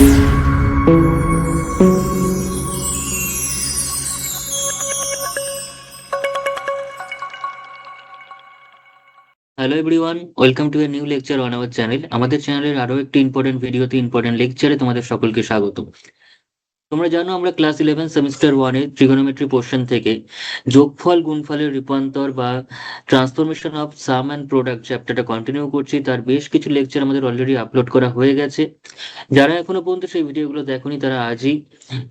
Hello everyone, welcome to a new lecture on our channel. আমাদের চ্যানেলের আরো একটি ইম্পর্টেন্ট ভিডিওতে ইম্পর্টেন্ট লেকচারে তোমাদের সকলকে স্বাগত। তোমরা জানো আমরা ক্লাস 11 সেমিস্টার 1 এর ট্রিগোনোমেট্রি পোর্শন থেকে যোগফল গুণফলের রূপান্তর বা transformation of some and product চ্যাপ্টারটা কন্টিনিউ করছি। তার বেশ কিছু লেকচার আমাদের অলরেডি আপলোড করা হয়ে গেছে। যারা এখনো পর্যন্ত সেই ভিডিওগুলো দেখোনি তারা আজই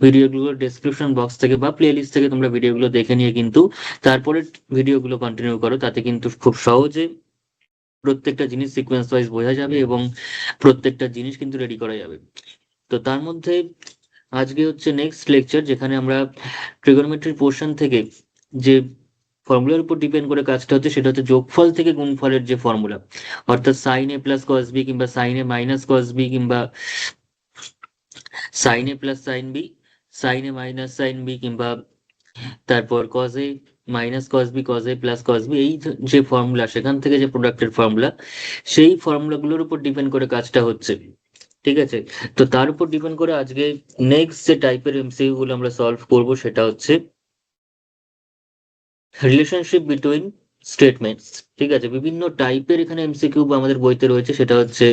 ভিডিওগুলোর ডেসক্রিপশন বক্স থেকে বা প্লেলিস্ট থেকে তোমরা ভিডিওগুলো দেখে নিয়ে কিন্তু তারপরে ভিডিওগুলো কন্টিনিউ করো। তাতে কিন্তু খুব সহজে প্রত্যেকটা জিনিস সিকোয়েন্স ওয়াইজ বোঝা যাবে এবং প্রত্যেকটা জিনিস কিন্তু রেডি করা যাবে। তো তার মধ্যে আজকে হচ্ছে নেক্সট লেকচার, যেখানে আমরা ট্রিগোনোমেট্রির পোর্শন থেকে যে ফর্মুলার উপর ডিপেন্ড করে কাজটা হচ্ছে সেটা হচ্ছে যোগফল থেকে গুণফলের যে ফর্মুলা, অর্থাৎ sine A plus cos B কিংবা sine A minus cos B কিংবা sine A plus sine B, sine A minus sine B কিংবা তারপর cos A minus cos B, cos A plus cos B, এই যে formula, সেখান থেকে যে প্রোডাক্টের ফর্মুলা, সেই ফর্মুলাগুলোর উপর ডিপেন্ড করে কাজটা হচ্ছে। ঠিক আছে, তো তার উপর ডিপেন্ড করে আজকে নেক্সট যে টাইপের এমসিকিউ গুলো আমরা সলভ করব সেটা হচ্ছে রিলেশনশিপ বিটুইন স্টেটমেন্টস। ঠিক আছে, বিভিন্ন টাইপের এখানে এমসিকিউ আমাদের বইতে রয়েছে। সেটা হচ্ছে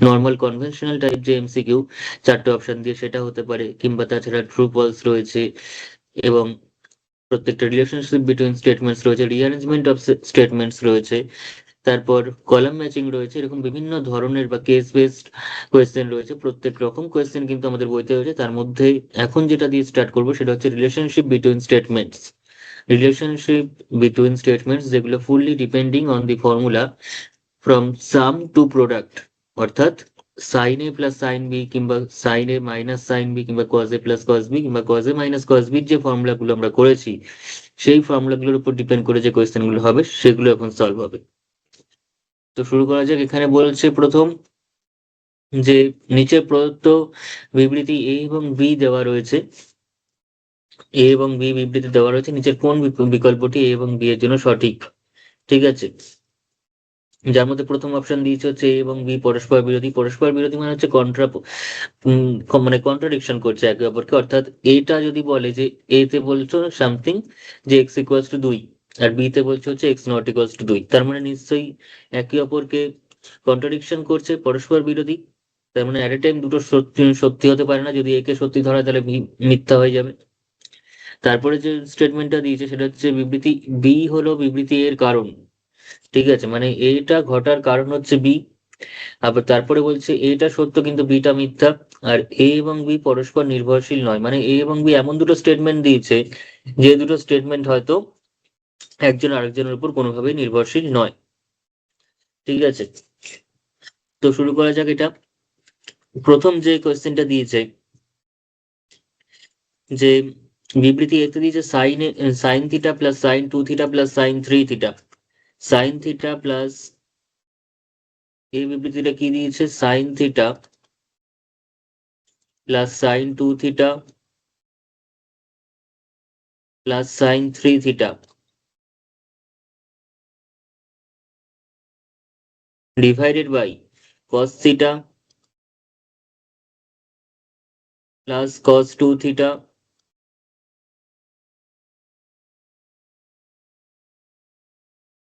নর্মাল কনভেনশনাল টাইপ যে এমসিকিউ, চারটে অপশন দিয়ে সেটা হতে পারে, কিংবা তাছাড়া ট্রু ফলস রয়েছে, এবং প্রত্যেকটা রিলেশনশিপ বিটুইন স্টেটমেন্টস রয়েছে, রিঅ্যারেঞ্জমেন্ট অফ স্টেটমেন্টস রয়েছে, তারপর কলাম ম্যাচিং রয়েছে। এরকম বিভিন্ন ধরনের বা কেস বেসড কোয়েশ্চেন রয়েছে। প্রত্যেক রকম কোয়েশ্চেন কিন্তু আমাদের বইতে রয়েছে। তার মধ্যে এখন যেটা দিয়ে স্টার্ট করবো সেটা হচ্ছে relationship between statements. Relationship between statements যেগুলো fully depending on the formula from sum to product, অর্থাৎ sine A plus sine B কিংবা sine A minus sine B কিংবা cos A plus cos B কিংবা cos A minus cos বির যে ফর্মুলাগুলো আমরা করেছি, সেই ফর্মুলাগুলোর উপর ডিপেন্ড করে যে কোয়েশ্চেনগুলো হবে সেগুলো এখন সলভ হবে। তো শুরু করা যাক। এখানে বলছে প্রথম যে নিচে প্রদত্ত বিবৃতি এ এবং বি দেওয়া রয়েছে, এ এবং বি বিবৃতি দেওয়া রয়েছে, নিচের কোন বিকল্পটি এ এবং বি এর জন্য সঠিক। ঠিক আছে, যার মধ্যে প্রথম অপশন দিয়েছে হচ্ছে এ এবং বি পরস্পর বিরোধী। পরস্পর বিরোধী মানে হচ্ছে মানে কন্ট্রাডিকশন করছে একে অপরকে। অর্থাৎ এটা যদি বলে যে এ তে বলছো সামথিং যে এক্স ইকুয়ালস টু 2, আর বি তে বলছে হচ্ছে এক্স নট ইকুয়ালস টু 2, তার মানে নিশ্চয়ই একে অপরকে কন্ট্রাডিকশন করছে, পরস্পর বিরোধী। তার মানে অ্যাট এ টাইম দুটো সত্যি সত্যি হতে পারে না। যদি একে সত্যি ধরা তাহলে বি মিথ্যা হয়ে যাবে। তারপরে যে স্টেটমেন্টটা দিয়েছে সেটা হচ্ছে বিবৃতি বি হলো বিবৃতি এর কারণ। ঠিক আছে, মানে এটা ঘটার কারণ হচ্ছে বি। আবার তারপরে বলছে এটা সত্য কিন্তু বিটা মিথ্যা। আর এ এবং বি পরস্পর নির্ভরশীল নয়, মানে এ এবং বি এমন দুটো স্টেটমেন্ট দিয়েছে যে দুটো স্টেটমেন্ট হয়তো একজন আরেকজনের উপর কোনোভাবেই নির্ভরশীল নয়। ঠিক আছে, তো শুরু করা যাক। এটা প্রথম যে কোয়েশ্চেনটা দিয়েছে, যে বিবৃতি এতে দিয়েছে sine sine theta plus sine 2 theta plus sine 3 theta. Sine theta plus, এই বিবৃতিটা কি দিয়েছে, sine theta plus sine 2 theta plus sine 3 theta divided by cos theta plus cos 2 theta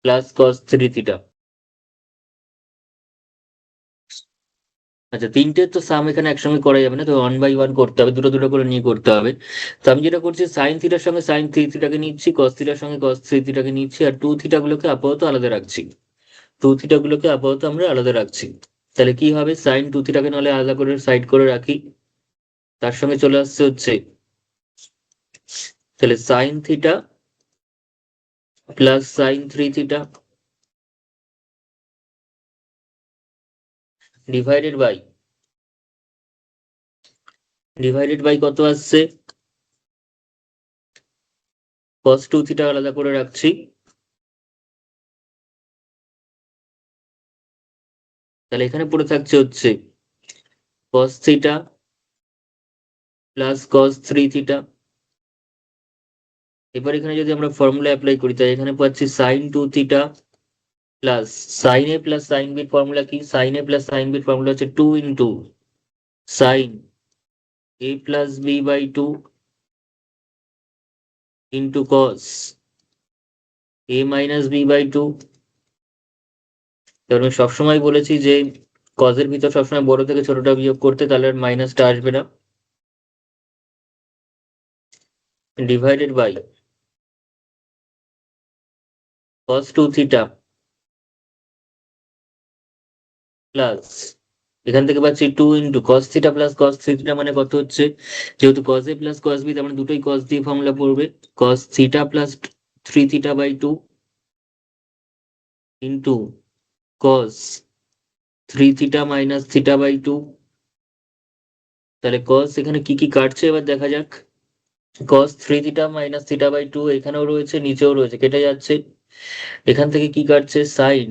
plus cos 3 theta. আচ্ছা, তিনটে তো সাম এখানে একসঙ্গে করা যাবে না, তো ওয়ান বাই ওয়ান করতে হবে, দুটো দুটো করে নিয়ে করতে হবে। তো আমি যেটা করছি, সাইন থিটার সঙ্গে সাইন 3 থিটাকে নিচ্ছি, cos থিটার সঙ্গে cos 3 থিটাকে নিচ্ছি, আর 2 থিটা গুলোকে আপাতত আলাদা রাখছি। 2 থিটা গুলোকে আপাতত আমরা আলাদা রাখছি। তাহলে কি হবে, সাইন 2 থিটাকে নাহলে আলাদা করে সাইড করে রাখি। তার সঙ্গে চলে আসছে হচ্ছে, তাহলে sine theta plus sine 3 theta divided by কত আসছে, cos 2 থিটা আলাদা করে রাখছি। তাহলে এখানে পড়ে থাকছে হচ্ছে cos theta plus cos 3 theta. এবার এখানে যদি আমরা ফর্মুলা অ্যাপ্লাই করি, তাই এখানে পাচ্ছি sine 2 theta plus sine A plus sine বির ফর্মুলা কি, সাইন এ প্লাস সাইন বির ফর্মুলা হচ্ছে 2 into sine a plus B by two into cos A minus B by two. কারণ আমি সবসময় বলেছি যে কজের ভিতর সবসময় বড় থেকে ছোটটা বিয়োগ করতে, তাহলে আর মাইনাসটা আসবে না। Divided by cos two theta plus, এখান থেকে পাচ্ছি two into cos theta plus cos theta, মানে কত হচ্ছে, যেহেতু কস এ প্লাস কস বি, তার মানে দুটোই কস দিয়ে ফর্মুলা পড়বে, cos theta plus three theta by two into cos three theta minus theta by two. তাহলে কস এখানে কি কি কাটছে এবার দেখা যাক। Cos three theta minus theta by two এখানেও রয়েছে, নিচেও রয়েছে, কেটে যাচ্ছে। এখান থেকে কি কাটছে, sine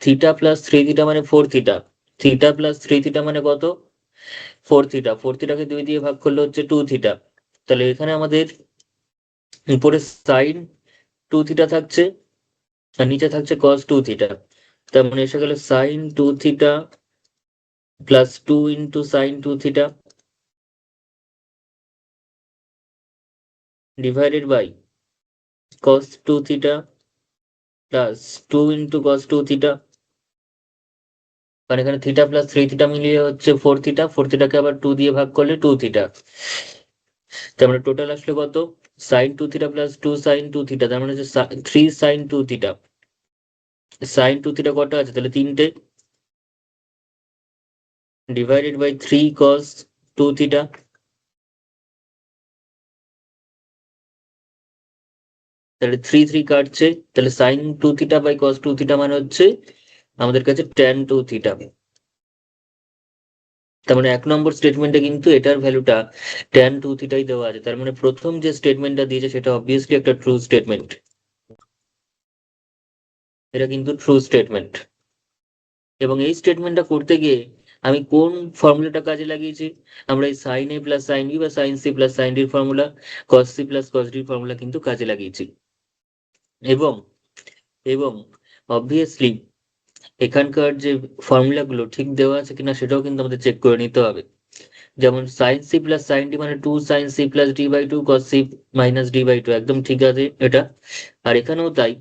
theta plus three theta মানে four theta, theta plus three theta মানে কত, ফোর থিটা, ফোর থিটাকে দুই দিয়ে ভাগ করলে হচ্ছে টু থিটা। তাহলে এখানে আমাদের উপরে সাইন টু থিটা থাকছে আর নিচে থাকছে কস টু থিটা। তার মানে এসে গেল sine two theta plus two into sine two theta divided by cos two theta plus two into cos two theta. কারণ এখানে থিটা প্লাস থ্রি থিটা মিলিয়ে হচ্ছে ফোর থিটা, ফোর থিটাকে আবার টু দিয়ে ভাগ করলে টু থিটা। তার মানে টোটাল আসলে কত, sine two theta plus two sine two theta, তার মানে হচ্ছে three sine two theta. Sine two theta কটা আছে, তাহলে তিনটে, divided by three cos two theta. তাহলে থ্রি থ্রি কাটছে, তাহলে sine two theta by cos two theta মানে হচ্ছে আমাদের কাছে ট্যান টু থিটা। তার মানে এক নম্বর স্টেটমেন্টে কিন্তু এটার ভ্যালুটা ট্যান টু থিটাই দেওয়া আছে। তার মানে প্রথম যে স্টেটমেন্টটা দিয়েছে সেটা অবভিয়াসলি একটা ট্রু স্টেটমেন্ট, এটা কিন্তু ট্রু স্টেটমেন্ট। এবং এই স্টেটমেন্টটা করতে গিয়ে আমি কোন ফর্মুলাটা কাজে লাগিয়েছি, আমরা এই sine A plus sine B বা সাইন সি প্লাস সাইন ডির formula, cos C plus cos ডির ফর্মুলা কিন্তু কাজে লাগিয়েছি। এবং এবং অবভিয়াসলি এখানকার যে ফর্মুলাগুলো ঠিক দেওয়া আছে কিনা সেটাও কিন্তু আমাদের চেক করে নিতে হবে। যেমন sine C plus sine D মানে two sine C plus D by two cos C minus D by two, একদম ঠিক আছে এটা। আর এখানেও তাই,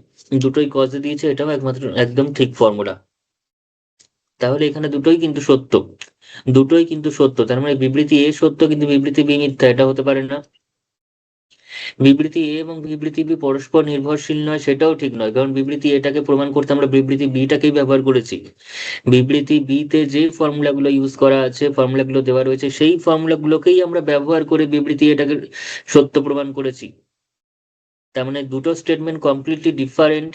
দুটোই কস দিয়েছে, এটাও একমাত্র একদম ঠিক ফর্মুলা। তাহলে এখানে দুটোই কিন্তু সত্য, দুটোই কিন্তু সত্য। তার মানে বিবৃতি এ সত্য কিন্তু বিবৃতি বি মিথ্যা, এটা হতে পারে না। বিবৃতি এ এবং বিবৃতি বি পরস্পর নির্ভরশীল নয়, সেটাও ঠিক নয়, কারণ বিবৃতি এটাকে প্রমাণ করতে আমরা বিবৃতি বিটাকেই ব্যবহার করেছি। বিবৃতি বি তে যে ফর্মুলাগুলো ইউজ করা আছে, ফর্মুলাগুলো দেওয়া রয়েছে, সেই ফর্মুলাগুলোকেই আমরা ব্যবহার করে বিবৃতি এটাকে সত্য প্রমাণ করেছি। তার মানে দুটো statement completely different,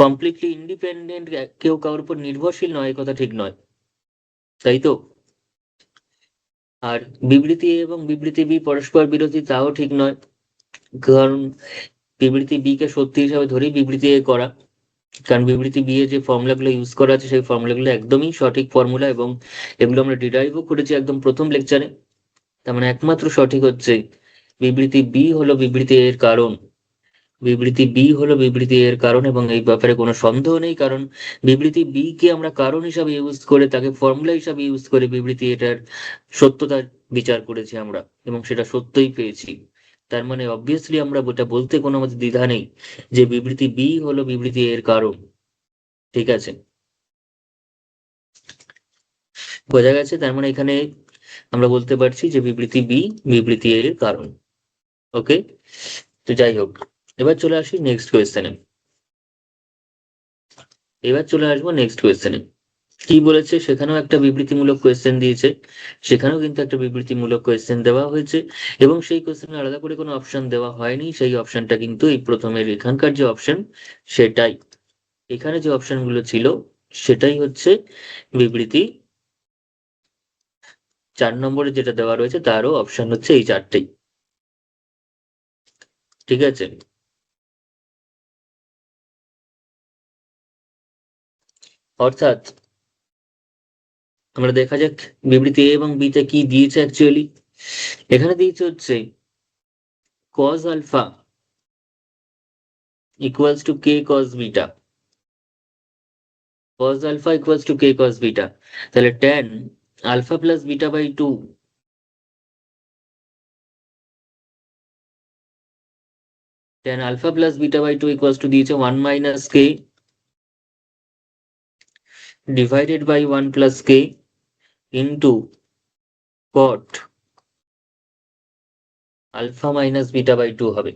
completely independent, কেউ কারোর উপর নির্ভরশীল নয়, এই কথা ঠিক নয়, তাই তো। আর বিবৃতি এ এবং বিবৃতি বি পরস্পর বিরোধী, তাও ঠিক নয়, কারণ বিবৃতি বি কে সত্যি হিসাবে ধরেই বিবৃতি এ করা। কারণ বিবৃতি বি এর যে ফর্মুলাগুলো ইউজ করা আছে সেই ফর্মুলাগুলো একদমই সঠিক ফর্মুলা, এবং এগুলো আমরা ডিরাইভও করেছি একদম প্রথম লেকচারে। তার মানে একমাত্র সঠিক হচ্ছে বিবৃতি বি হলো বিবৃতি এর কারণ, বিবৃতি বি হলো বিবৃতি এর কারণ, এবং এই ব্যাপারে কোনো সন্দেহ নেই। কারণ বিবৃতি বি কে আমরা কারণ হিসাবে ইউজ করে, তাকে ফর্মুলা হিসাবে ইউজ করে বিবৃতি এটার সত্যতা বিচার করেছি আমরা, এবং সেটা সত্যই পেয়েছি। তার মানে অবভিয়াসলি আমরা ওটা বলতে কোনো আমাদের দ্বিধা নেই যে বিবৃতি বি হলো বিবৃতি এর কারণ। ঠিক আছে, বোঝা গেছে। তার মানে এখানে আমরা বলতে পারছি যে বিবৃতি বি বিবৃতি এর কারণ। ওকে, তো যাই হোক, এবার চলে আসি নেক্সট কোয়েশ্চেনে। এবার চলে আসবো নেক্সট কোয়েশ্চেনে। কি বলেছে, সেখানেও একটা বিবৃতিমূলক কোয়েশ্চেন দিয়েছে, সেখানেও কিন্তু একটা বিবৃতিমূলক কোয়েশ্চেন দেওয়া হয়েছে, এবং সেই কোয়েশ্চেনে আলাদা করে কোনো অপশন দেওয়া হয়নি। সেই অপশনটা কিন্তু এই প্রথমের এখানকার যে অপশন সেটাই, এখানে যে অপশন গুলো ছিল সেটাই হচ্ছে বিবৃতি চার নম্বরে যেটা দেওয়া রয়েছে তারও অপশন হচ্ছে এই চারটেই। ঠিক আছে, অর্থাৎ আমরা দেখা যাক বিবৃতি এ এবং বি তে কি দিয়েছে অ্যাকচুয়ালি। এখানে দিয়েছে হচ্ছে cos alpha equals to K cos beta, cos alpha equals to K cos beta. তাহলে tan alpha plus beta by two tan alpha plus beta by 2 equals to দিয়েছে 1 minus k divided by 1 plus k into cot alpha minus beta by 2 হবে,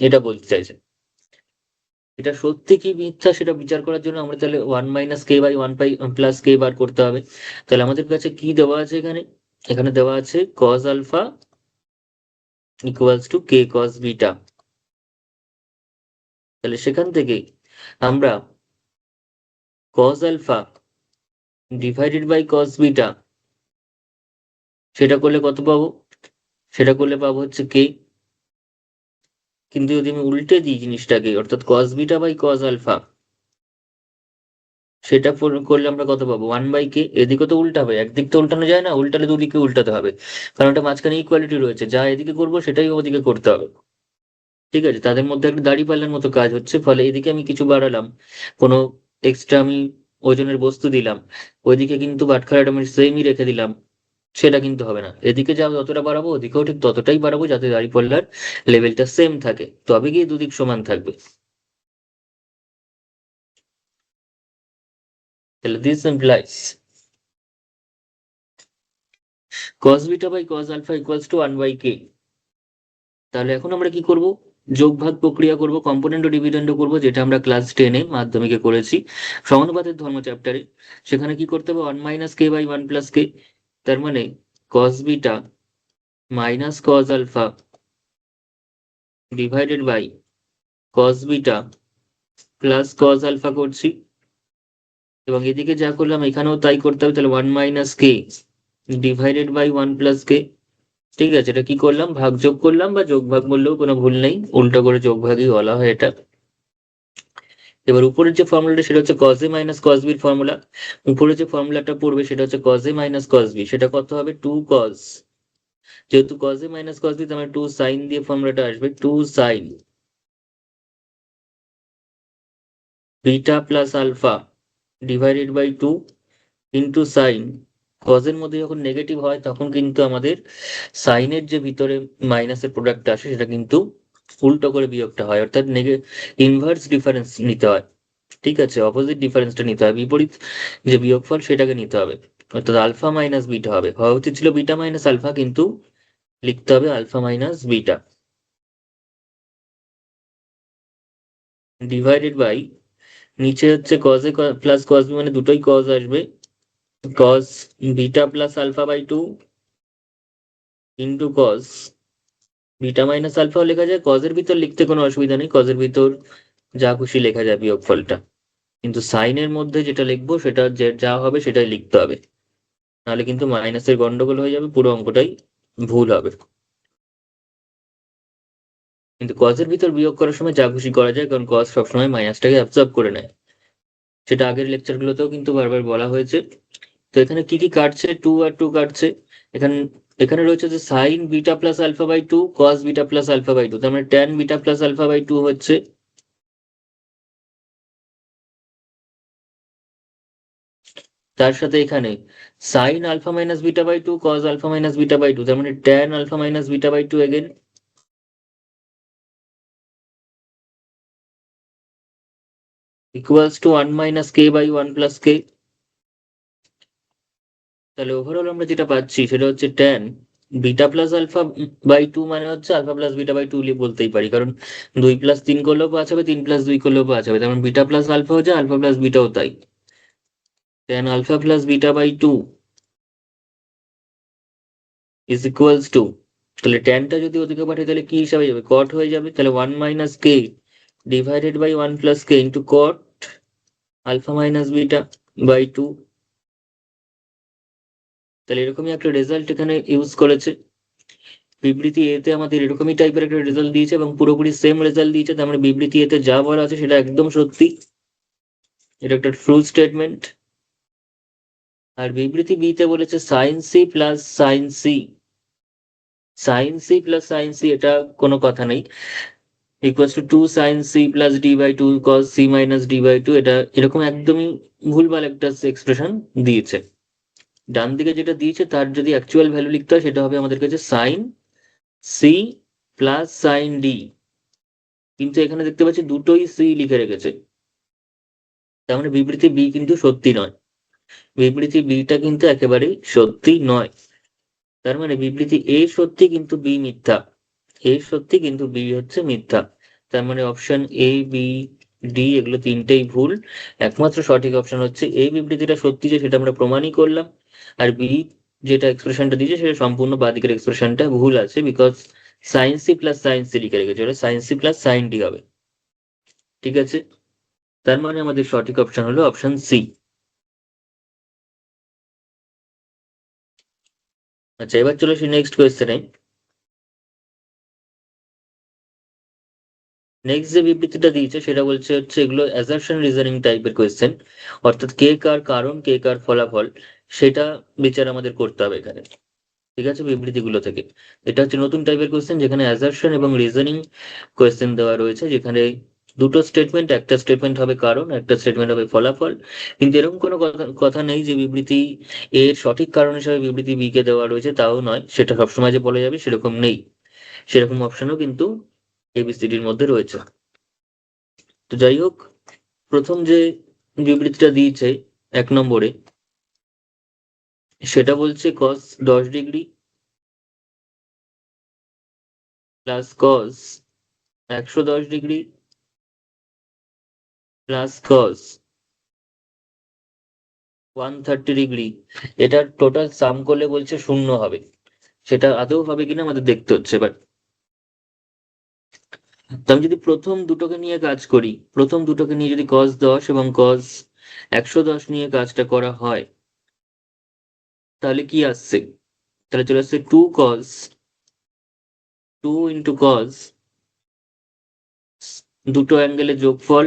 এটা বলতে চাইছে। এটা সত্যি কি মিথ্যা সেটা বিচার করার জন্য আমরা তাহলে 1 minus k by 1 plus k বার করতে হবে। তাহলে আমাদের কাছে কি দেওয়া আছে এখানে? এখানে দেওয়া আছে cos alpha equals to k cos beta। তাহলে সেখান থেকে আমরা cos alpha divided by cos beta সেটা করলে কত পাবো? সেটা করলে পাবো হচ্ছে k। কিন্তু যদি আমি উল্টে দিই জিনিসটাকে, অর্থাৎ cos beta by cos alpha, সেটা করলে আমরা কত পাবো? 1 by k। এদিকে তো উল্টাবে, একদিক তো উল্টানো যায় না, উল্টালে দুদিকে উল্টাতে হবে, কারণ এটা মাঝখানে ইকুয়ালিটি রয়েছে, যা এদিকে করবো সেটাই ওদিকে করতে হবে। ঠিক আছে, তাদের মধ্যে একটা দাঁড়িপাল্লার মতো কাজ হচ্ছে, ফলে এদিকে আমি কিছু বাড়ালাম, কোনো এক্সট্রা আমি ওজনের বস্তু দিলাম, ওইদিকে কিন্তু বাটখারাটা আমি সেমই রেখে দিলাম, সেটা কিন্তু হবে না। এদিকে যা যতটা বাড়াবো ওদিকেও ঠিক ততটাই বাড়াবো, যাতে দাঁড়িপাল্লার লেভেলটা সেম থাকে, তবে গিয়ে দুদিক সমান থাকবে। তাহলে this implies cos beta by cos alpha equals to 1 by k। তাহলে এখন আমরা কি করব? যোগ ভাগ প্রক্রিয়া করব, কম্পোনেন্ট ও ডিভিডেন্ড করব, যেটা আমরা ক্লাস 10-এ মাধ্যমিকে করেছি সমানুপাতের ধর্ম চ্যাপ্টারে। সেখানে কি করতে হবে? 1 minus k by 1 plus k। তার মানে cos beta minus cos alpha divided by cos beta plus cos alpha করছি, এবং এদিকে যা করলাম এখানেও তাই করতে হবে। তাহলে 1 minus k divided by 1 plus k। ঠিক আছে, এটা কি করলাম? ভাগ যোগ করলাম, বা যোগ ভাগ বললেও কোনো ভুল নেই, উল্টো করে যোগ ভাগই বলা হয় এটা। এবার উপরের যে ফর্মুলাটা সেটা হচ্ছে cos a minus cos b এর ফর্মুলা। উপরে যে ফর্মুলাটা পড়বে সেটা হচ্ছে cos a minus cos b, সেটা কত হবে? 2 cos, যেহেতু cos a minus cos b তার মানে 2 sin দিয়ে ফর্মুলাটা আসবে, 2 sin beta plus alpha divided by 2 into sin। cos এর মধ্যে যখন নেগেটিভ হয় তখন কিন্তু আমাদের সাইনের যে ভিতরে মাইনাসের প্রোডাক্টটা আসে সেটা কিন্তু উল্টো করে বিয়োগটা হয়, অর্থাৎ ইনভার্স ডিফারেন্স নিতে হয়। ঠিক আছে, অপোজিট ডিফারেন্সটা নিতে হবে, বিপরীত যে বিয়োগফল সেটাকে নিতে হবে, অর্থাৎ আলফা মাইনাস বিটা হবে। হওয়া উচিত ছিল বিটা মাইনাস আলফা, কিন্তু লিখতে হবে alpha minus beta, divided by নিচে হচ্ছে cos A plus cos B, মানে দুটোই কজ আসবে, cos beta plus alpha by 2 into cos beta minus আলফাও লেখা যায়, কজের ভিতর লিখতে কোনো অসুবিধা নেই, কজের ভিতর যা খুশি লেখা যায় বিয়োগফলটা, কিন্তু সাইনের মধ্যে যেটা লিখবো সেটা যা হবে সেটাই লিখতে হবে, নাহলে কিন্তু মাইনাসের গন্ডগোল হয়ে যাবে, পুরো অঙ্কটাই ভুল হবে। কিন্তু কজের ভিতর বিয়োগ করার সময় যা খুশি করা যায়, কারণ কজ সবসময় মাইনাসটাকে অ্যাবজর্ব করে নেয়, সেটা আগের লেকচারগুলোতেও কিন্তু বারবার বলা হয়েছে। তো এখানে কি কি কাটছে? 2 আর 2 কাটছে। এখানে এখানে রয়েছে যে sine beta plus alpha by 2 cos beta plus alpha by 2, তার মানে tan beta plus alpha by 2 হচ্ছে, তার সাথে এখানে sine alpha minus beta by 2 cos alpha minus beta by 2, তার মানে tan alpha minus beta by 2 again equals to 1 minus K by 1 plus K. তাহলে overall আমরা যেটা পাচ্ছি সেটা হচ্ছে tan beta plus alpha by 2, মানে হচ্ছে আলফা প্লাস বিটা বাই 2 বলতেই পারি, কারণ 2 প্লাস 3 করলেও পাওয়া যাবে, 3 প্লাস 2 করলেও পাওয়া যাবে, তার মানে বিটা প্লাস আলফা হচ্ছে আলফা প্লাস বিটাও তাই, tan alpha plus beta by 2 is equals to, তাহলে ট্যানটা যদি ওদিকে পাঠাই তাহলে কি হিসাবে যাবে? কট হয়ে যাবে, তাহলে 1 minus K divided by 1 plus K into cot alpha minus beta by 2। তাহলে এরকমই একটা রেজাল্ট এখানে ইউজ করেছে। বিবৃতি এতে আমাদের এরকমই টাইপের একটা রেজাল্ট দিয়েছে, এবং পুরোপুরি সেম রেজাল্ট দিয়েছে, তার মানে বিবৃতি এতে যা বলা আছে সেটা একদম সত্যি, এটা একটা ট্রু স্টেটমেন্ট। আর বিবৃতি বিতে বলেছে sine C plus sine C, sine C plus sine C এটা কোনো কথা নেই, equals to 2 sine C plus D by 2 cos C minus D by 2, এটা এরকম একদমই ভুলভাল একটা এক্সপ্রেশন দিয়েছে। ডান দিকে যেটা দিয়েছে তার যদি অ্যাকচুয়াল ভ্যালু লিখতে হয় সেটা হবে আমাদের কাছে sine C plus sine D কিন্তু এখানে দেখতে পাচ্ছি দুটোই সি লিখে রেখেছে, তার মানে বিবৃতি বি কিন্তু সত্যি নয়। বিবৃতি বিটা কিন্তু একেবারেই সত্যি নয়। তার মানে বিবৃতি এ সত্যি কিন্তু বি মিথ্যা। এ সত্যি কিন্তু বি হচ্ছে মিথ্যা। তার মানে অপশন এ, বি, ডি এগুলো তিনটেই ভুল। একমাত্র সঠিক অপশন হচ্ছে এই বিবৃতিটা সত্যি যে সেটা আমরা প্রমাণই করলাম। আর বি যেটা এক্সপ্রেশনটা দিয়েছে সেটা সম্পূর্ণ বাদিকের এক্সপ্রেশনটা ভুল আছে, because sine C plus sine C লিখে রেখেছে, ওটা sine C plus sine D হবে। ঠিক আছে, তার মানে আমাদের সঠিক অপশন হলো অপশন সি। আচ্ছা, এবার চলে আসি নেক্সট কোয়েশ্চেনে। নেক্সট যে বিবৃতিটা দিয়েছে সেটা বলছে হচ্ছে এগুলো অ্যাজারশন রিজনিং টাইপের কোয়েশ্চেন, অর্থাৎ কে কার কারণ, কে কার ফলাফল, সেটা বিচার আমাদের করতে হবে এখানে। ঠিক আছে, বিবৃতিগুলো থেকে। এটা হচ্ছে নতুন টাইপের কোয়েশ্চেন যেখানে অ্যাজারশন এবং রিজনিং কোয়েশ্চেন দেওয়া রয়েছে, যেখানে দুটো স্টেটমেন্ট, একটা স্টেটমেন্ট হবে কারণ, একটা স্টেটমেন্ট হবে ফলাফল। কিন্তু এরকম কোনো কথা কথা নেই যে বিবৃতি এর সঠিক কারণ হিসেবে বিবৃতি বি কে দেওয়া রয়েছে, তাও নয়। সেটা সবসময় যে বলা যাবে সেরকম নেই, সেরকম অপশনও কিন্তু এবিসিডির মধ্যে রয়েছে। তো যাই হোক, প্রথম যে বিবৃতিটা দিয়েছে 1 নম্বরে, সেটা বলছে কস 10 degree plus cos 110 degree plus cos 130 degree, এটার টোটাল সাম করলে বলছে 0 হবে। সেটা আদৌ হবে কিনা আমাদের দেখতে হচ্ছে এবার। তো আমি যদি প্রথম দুটোকে নিয়ে কাজ করি, প্রথম দুটোকে নিয়ে যদি cos 10 এবং cos 110 নিয়ে কাজটা করা হয়, তাহলে কি আসছে? তাহলে চলে আসছে 2 cos 2 × cos, দুটো অ্যাঙ্গেলের যোগফল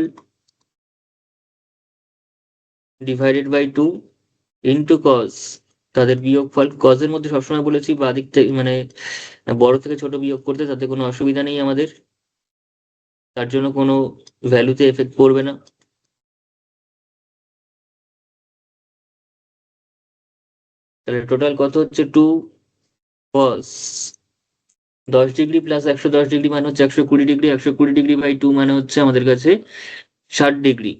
ডিভাইডেড বাই 2 ইন্টু কস, তাদের বিয়োগফল। কজের মধ্যে সবসময় বলেছি বাদিক থেকে মানে বড় থেকে ছোট বিয়োগ করতে, তাতে কোনো অসুবিধা নেই আমাদের, তার জন্য কোনো ভ্যালুতে এফেক্ট পড়বে না। তাহলে টোটাল কত হচ্ছে? 2 cos 10 ডিগ্রি প্লাস 110 ডিগ্রি মানে হচ্ছে 120 ডিগ্রি, 120 ডিগ্রি বাই 2 মানে হচ্ছে আমাদের কাছে 60 ডিগ্রি।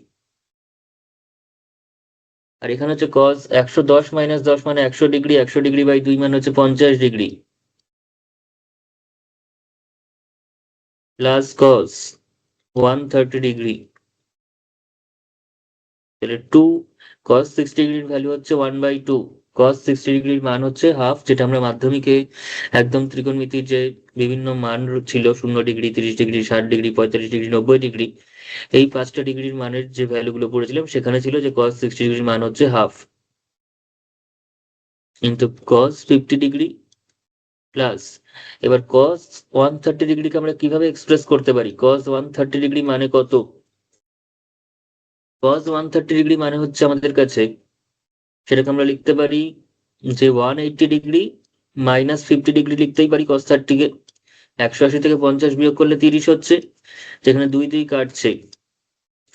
আর এখানে হচ্ছে কস 110 - 10 মানে 100 ডিগ্রি, 100 ডিগ্রি বাই 2 মানে হচ্ছে 50 ডিগ্রি, প্লাস কস 130 ডিগ্রি। তাহলে 2 cos 60 ডিগ্রির ভ্যালু হচ্ছে 1/2। cos 60 ডিগ্রির মান হচ্ছে হাফ, যেটা আমরা মাধ্যমিকে একদম ত্রিকোণমিতির যে বিভিন্ন মান ছিল, 0 degree, 30 degree, 60 degree, 45 degree, 90 degree, এই 5টা ডিগ্রির মানের যে ভ্যালুগুলো পড়েছিলাম সেখানে ছিল যে cos 60 ডিগ্রির মান হচ্ছে হাফ, কিন্তু cos 50 ডিগ্রি প্লাস, এবার cos 130 ডিগ্রিকে আমরা কিভাবে এক্সপ্রেস করতে পারি? cos 130 ডিগ্রি মানে কত? cos 130 ডিগ্রি মানে হচ্ছে আমাদের কাছে, সেটাকে আমরা লিখতে পারি যে 180 ডিগ্রি -50 ডিগ্রি লিখতেই পারি cos 30 কে। 180 থেকে 50 বিয়োগ করলে 30 হচ্ছে, যেখানে 2 2 কাটছে,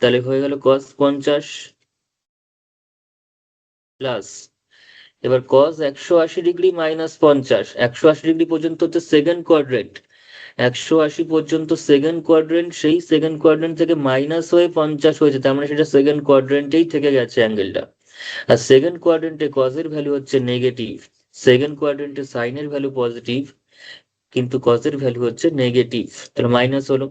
তাহলে হয়ে গেল cos 50 প্লাস, এবার cos 180 ডিগ্রি -50, 180 ডিগ্রি পর্যন্ত হচ্ছে সেকেন্ড কোয়াড্রেন্ট, 180 পর্যন্ত সেকেন্ড কোয়াড্রেন্ট, সেই সেকেন্ড কোয়াড্রেন্ট থেকে মাইনাস হয়ে 50 হয়েছে, তার মানে সেটা সেকেন্ড কোয়াড্রেন্টেই থেকে গেছে অ্যাঙ্গেলটা। আর সেকেন্ড কোয়াড্রেন্টে কজের ভ্যালু হচ্ছে নেগেটিভ, সেকেন্ড কোয়াড্রেন্টে সাইনের ভ্যালু পজিটিভ, কিন্তু কজের ভ্যালু হচ্ছে নেগেটিভ, তাহলে মাইনাস হলো।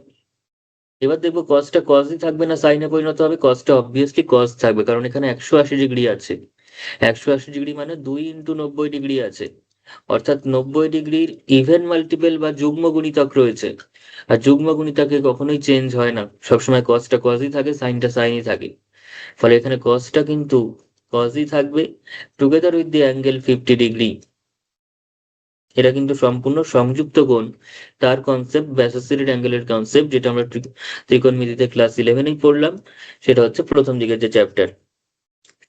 এবার দেখবো কজটা কজই থাকবে না সাইনে পরিণত হবে? কজটা অবভিয়াসলি কজ থাকবে, কারণ এখানে 180 ডিগ্রি আছে। 180 ডিগ্রি মানে 2 × 90 ডিগ্রি আছে, অর্থাৎ 90 ডিগ্রির ইভেন মাল্টিপল বা যুগ্ম গুণিতক রয়েছে। আর যুগ্ম গুণিতকে কখনোই চেঞ্জ হয় না, সবসময় কজটা কজই থাকে, সাইনটা সাইনই থাকে। ফলে এখানে কজটা কিন্তু কজই থাকবে, together with the angle 50 degree. এটা কিন্তু সম্পূর্ণ সংযুক্ত কোণ, তার কনসেপ্ট ব্যাসোসিয়েটেড অ্যাঙ্গেলের কনসেপ্ট, যেটা আমরা ত্রিকোণমিতিতে ক্লাস 11-এই পড়লাম, সেটা হচ্ছে প্রথম দিকের যে চ্যাপ্টার।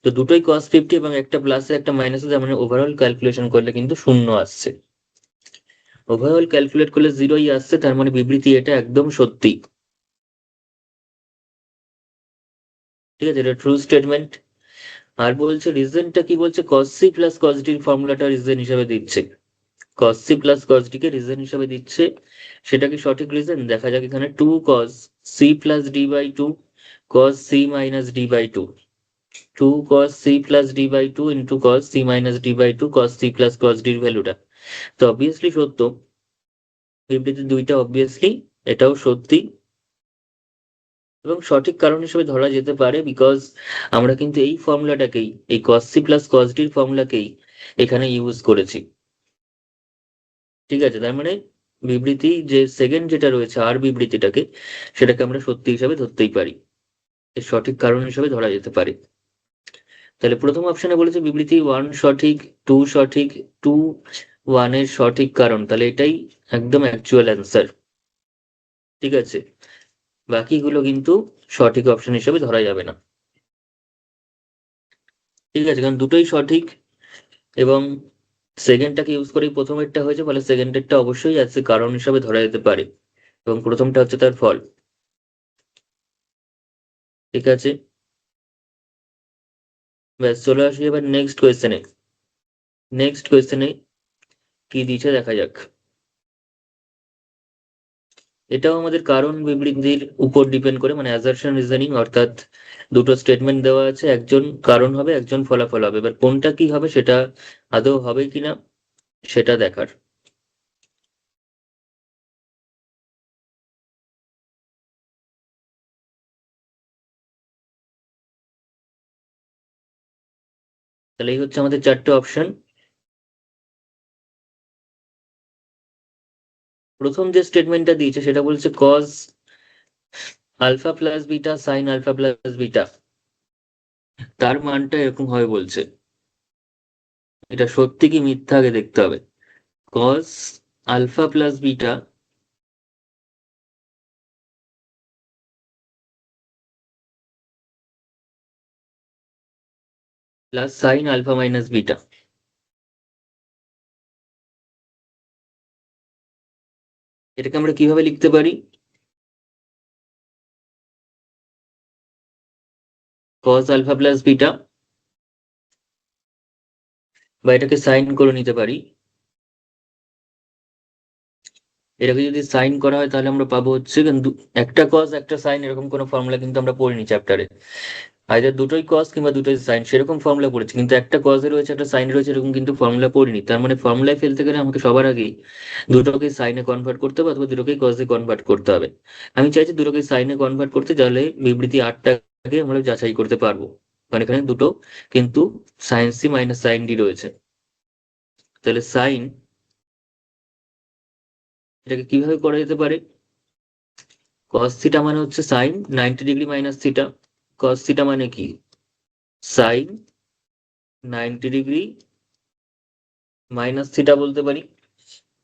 তো দুটোই cos 50 এবং একটা প্লাসে একটা মাইনাসে, যেমন ওভারঅল ক্যালকুলেশন করলে কিন্তু 0 আসছে, ওভারঅল ক্যালকুলেট করলে 0ই আসছে, তার মানে বিবৃতি এটা একদম সত্যি। ঠিক আছে, এটা ট্রু স্টেটমেন্ট। আর বলছে রিজনটা কি বলছে, cos c plus cos d ফর্মুলাটা রিজন হিসেবে দিচ্ছে। cos c plus cos d কে রিজন হিসাবে দিচ্ছে, সেটা কি সঠিক রিজন? দেখা যাক এখানে 2 cos c plus d by 2 cos c minus d by 2, 2 cos c plus d by 2 into cos c minus d by 2 cos c plus cos d এর ভ্যালুটা তো অবভিয়াসলি সত্য। বিবৃতি দুইটা অবভিয়াসলি এটাও সত্যি এবং সঠিক কারণ হিসেবে ধরা যেতে পারে, বিকজ আমরা কিন্তু এই ফর্মুলাটাকেই, এই cos c plus cos d এর ফর্মুলাকেই এখানে ইউজ করেছি। ঠিক আছে, তার মানে বিবৃতি যে সেকেন্ড যেটা রয়েছে আর বিবৃতিটাকে, সেটাকে আমরা সত্যি হিসাবে ধরতেই পারি, এর সঠিক কারণ হিসেবে ধরা যেতে পারে। তাহলে প্রথম অপশনে বলেছে বিবৃতি 1 সঠিক, 2 সঠিক, 2 1 এর সঠিক কারণ, তাহলে এটাই একদম অ্যাকচুয়াল অ্যান্সার। ঠিক আছে, বাকিগুলো কিন্তু সঠিক অপশন হিসেবে ধরা যাবে না। ঠিক আছে, কারণ দুটোই সঠিক এবং সেকেন্ডটাকে ইউজ করেই প্রথমেরটা হয়েছে, ফলে সেকেন্ডেরটা অবশ্যই আছে কারণ হিসাবে ধরা যেতে পারে এবং প্রথমটা হচ্ছে তার ফল। ঠিক আছে, ব্যাস চলে আসি এবার নেক্সট কোয়েশ্চেনে। নেক্সট কোয়েশ্চেনে কি দিয়েছে দেখা যাক। এটাও আমাদের কারণ বিবৃতির উপর ডিপেন্ড করে, মানে অ্যাসারশন রিজনিং, অর্থাৎ দুটো স্টেটমেন্ট দেওয়া আছে, একজন কারণ হবে একজন ফলাফল হবে, এবার কোনটা কি হবে সেটা আদৌ হবে কিনা সেটা দেখার। তাহলে এই হচ্ছে আমাদের চারটে অপশন। প্রথম যে স্টেটমেন্টটা দিয়েছে সেটা বলছে cos alpha plus beta sine alpha plus beta, তার মানটা এরকম হবে বলছে। এটা সত্যি কি মিথ্যা আগে দেখতে হবে। Cos alpha plus beta plus sine alpha minus beta, এটাকে আমরা কিভাবে লিখতে পারি? কজ আলফা প্লাস বিটা, বা এটাকে সাইন করে নিতে পারি। এটাকে যদি সাইন করা হয় তাহলে আমরা পাবো হচ্ছে কিন্তু একটা কজ একটা সাইন, এরকম কোনো ফর্মুলা কিন্তু আমরা পড়িনি চ্যাপ্টারে। আইদার দুটোই কজ কিংবা দুটোই সাইন, সেরকম ফর্মুলা পড়েছি, কিন্তু একটা কজে রয়েছে একটা সাইন রয়েছে এরকম কিন্তু ফর্মুলা পড়িনি। তার মানে ফর্মুলায় ফেলতে গেলে আমাকে সবার আগেই দুটোকে সাইনে কনভার্ট করতে হবে অথবা দুটোকেই কজে কনভার্ট করতে হবে। আমি চাইছি দুটোকে সাইনে কনভার্ট করতে, তাহলে বিবৃতি আটটাকে আমরা যাচাই করতে পারবো, কারণ এখানে দুটো কিন্তু sine C minus sine D রয়েছে। তাহলে সাইন, এটাকে কিভাবে করা যেতে পারে? কস থিটা মানে হচ্ছে sine 90 degree minus theta, cos theta মানে কি? সাইন 90 ডিগ্রি মাইনাস থিটা বলতে পারি।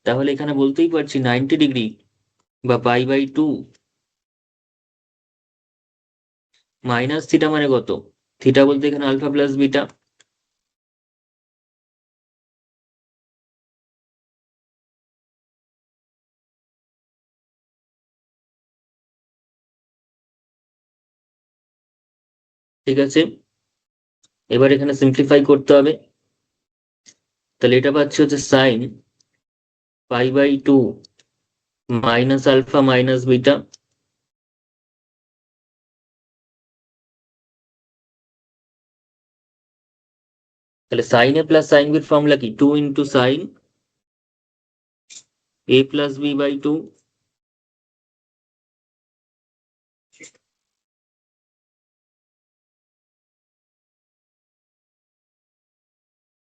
তাহলে এখানে বলতেই পারছি 90 ডিগ্রি বা পাই বাই 2 মাইনাস থিটা মানে কত? থিটা বলতে এখানে আলফা প্লাস বিটা। ঠিক আছে, এবার এখানে সিম্পলিফাই করতে হবে। তাহলে এটা পাচ্ছি হচ্ছে sine pi by 2 minus alpha minus beta, তাহলে সাইন এ প্লাস সাইন বির ফর্মুলা কি? 2 into sine A plus B by 2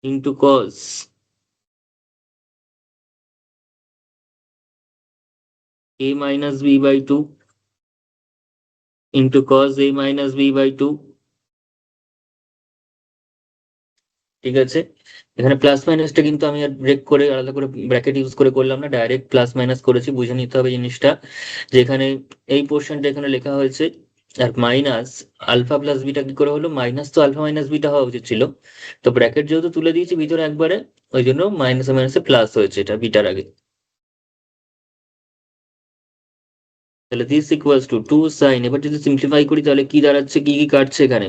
into cos A minus B by 2 into cos A minus B by 2। ঠিক আছে, এখানে প্লাস মাইনাসটা কিন্তু আমি আর break করে আলাদা করে ব্র্যাকেট ইউজ করে করলাম না, ডাইরেক্ট প্লাস মাইনাস করেছি। বুঝে নিতে হবে জিনিসটা, যে এখানে এই পোর্শনটা এখানে লেখা হয়েছে আর মাইনাস আলফা প্লাস বিটা কি করে হলো? মাইনাস তো আলফা মাইনাস বিটা হওয়া উচিত ছিল, তো ব্র্যাকেট যেহেতু তুলে দিয়েছি ভিতরে একবারে, ওই জন্য মাইনাসে মাইনাসে প্লাস হয়েছে এটা বিটার আগে। তাহলে দিস ইকুয়ালস টু 2 সাইন, এবার যদি সিম্পলিফাই করি তাহলে কি দাঁড়াচ্ছে, কি কি কাটছে এখানে?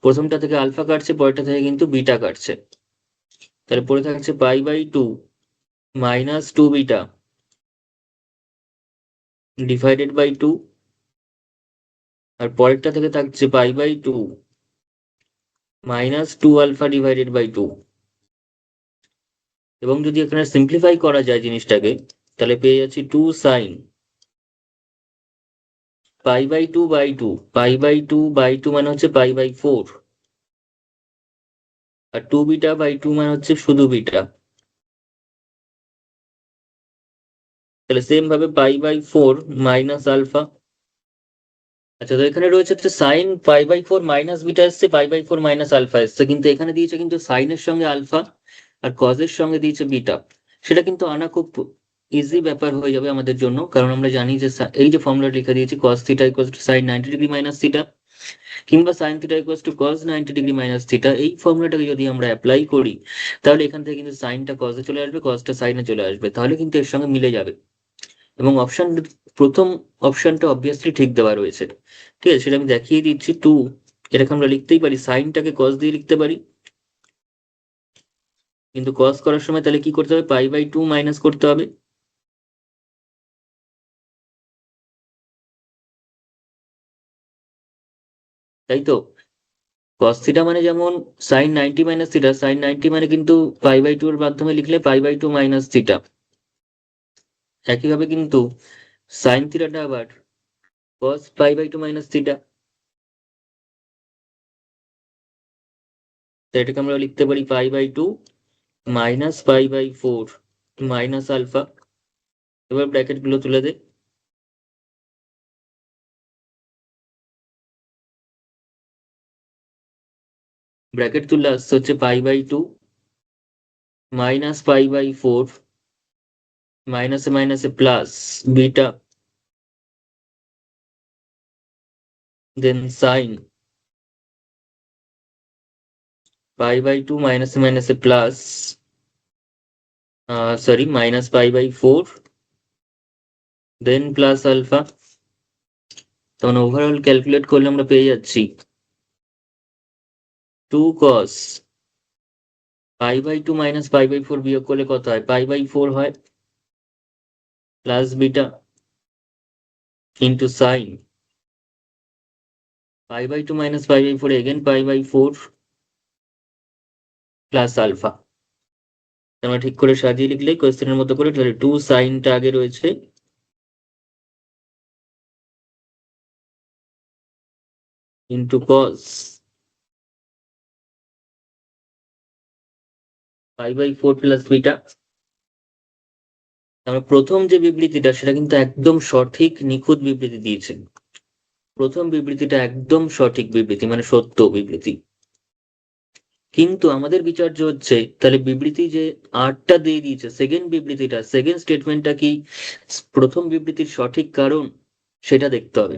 প্রথমটা থেকে আলফা কাটছে, পরেরটা থেকে কিন্তু বিটা কাটছে, তাহলে পড়ে থাকছে pi by 2 minus two beta divided by two, আর পরেরটা থেকে থাকছে pi by two minus two alpha divided by two. এবং যদি এখানে সিম্পলিফাই করা যায় জিনিসটাকে, তাহলে পেয়ে যাচ্ছি two sine pi by two by two, pi by two by two মানে হচ্ছে পাই বাই ফোর, আর টু বিটা বাই টু মানে হচ্ছে শুধু বিটা। তাহলে সেম ভাবে pi by four minus alpha. আচ্ছা, তো এখানে রয়েছে হচ্ছে sine pi by four minus beta এসছে, pi by four minus alpha এসছে, কিন্তু এখানে দিয়েছে কিন্তু সাইনের সঙ্গে আলফা আর কজের সঙ্গে দিয়েছে বিটা। সেটা কিন্তু আনা খুব ইজি ব্যাপার হয়ে যাবে আমাদের জন্য, কারণ আমরা জানি যে এই যে ফর্মুলা লিখে দিয়েছি cos theta equals to sine 90 degree minus theta, কিংবা sine theta equals to cos 90 degree minus theta, এই ফর্মুলাটাকে যদি আমরা অ্যাপ্লাই করি, তাহলে এখান থেকে কিন্তু সাইনটা কজে চলে আসবে, কসটা সাইনে চলে আসবে, তাহলে কিন্তু এর সঙ্গে মিলে যাবে। এবং প্রথম অপশনটা অবভিয়াসলি ঠিক দেওয়া রয়েছে। ঠিক আছে, সেটা আমি দেখিয়ে দিচ্ছি। টু, এটাকে আমরা লিখতেই পারি সাইনটাকে কস দিয়ে লিখতে পারি, কিন্তু কস করার সময় তাহলে কি করতে হবে, পাই বাই টু মাইনাস করতে হবে। তাই তো, কস থিটা মানে যেমন সাইন 90 মাইনাস থিটা, সাইন 90 মানে কিন্তু পাই বাই টু এর মাধ্যমে লিখলে pi by two minus theta. একইভাবে কিন্তু সাইন থিটাটা আবার cos pi by two minus theta. এটাকে আমরা লিখতে পারি pi by two minus pi by four minus alpha. এবার ব্র্যাকেট গুলো তুলে দে। ব্র্যাকেট তুললে আসছে হচ্ছে pi by two minus pi by four মাইনাসে মাইনাসে plus beta, then sine pi by two মাইনাসে মাইনাসে plus, sorry minus pi by four then plus alpha. তখন ওভারঅল ক্যালকুলেট করলে আমরা পেয়ে যাচ্ছি two cos pi by two minus pi by four বিয়োগ করলে কত হয়, পাই বাই ফোর হয়, plus beta into sine pi by two minus pi by four again pi by four plus alpha. আমরা ঠিক করে সাজিয়ে লিখলে কোয়েশ্চেনের মতো করে, তাহলে টু সাইনটা আগে রয়েছে into cos pi by four plus beta. আমরা প্রথম যে বিবৃতিটা সেটা কিন্তু একদম সঠিক নিখুঁত বিবৃতি দিয়েছে। প্রথম বিবৃতিটা একদম সঠিক বিবৃতি, মানে সত্য বিবৃতি। কিন্তু আমাদের বিচার্য হচ্ছে তাহলে বিবৃতি যে আটটা দিয়ে দিয়েছে, সেকেন্ড বিবৃতিটা, সেকেন্ড স্টেটমেন্টটা কি প্রথম বিবৃতির সঠিক কারণ, সেটা দেখতে হবে।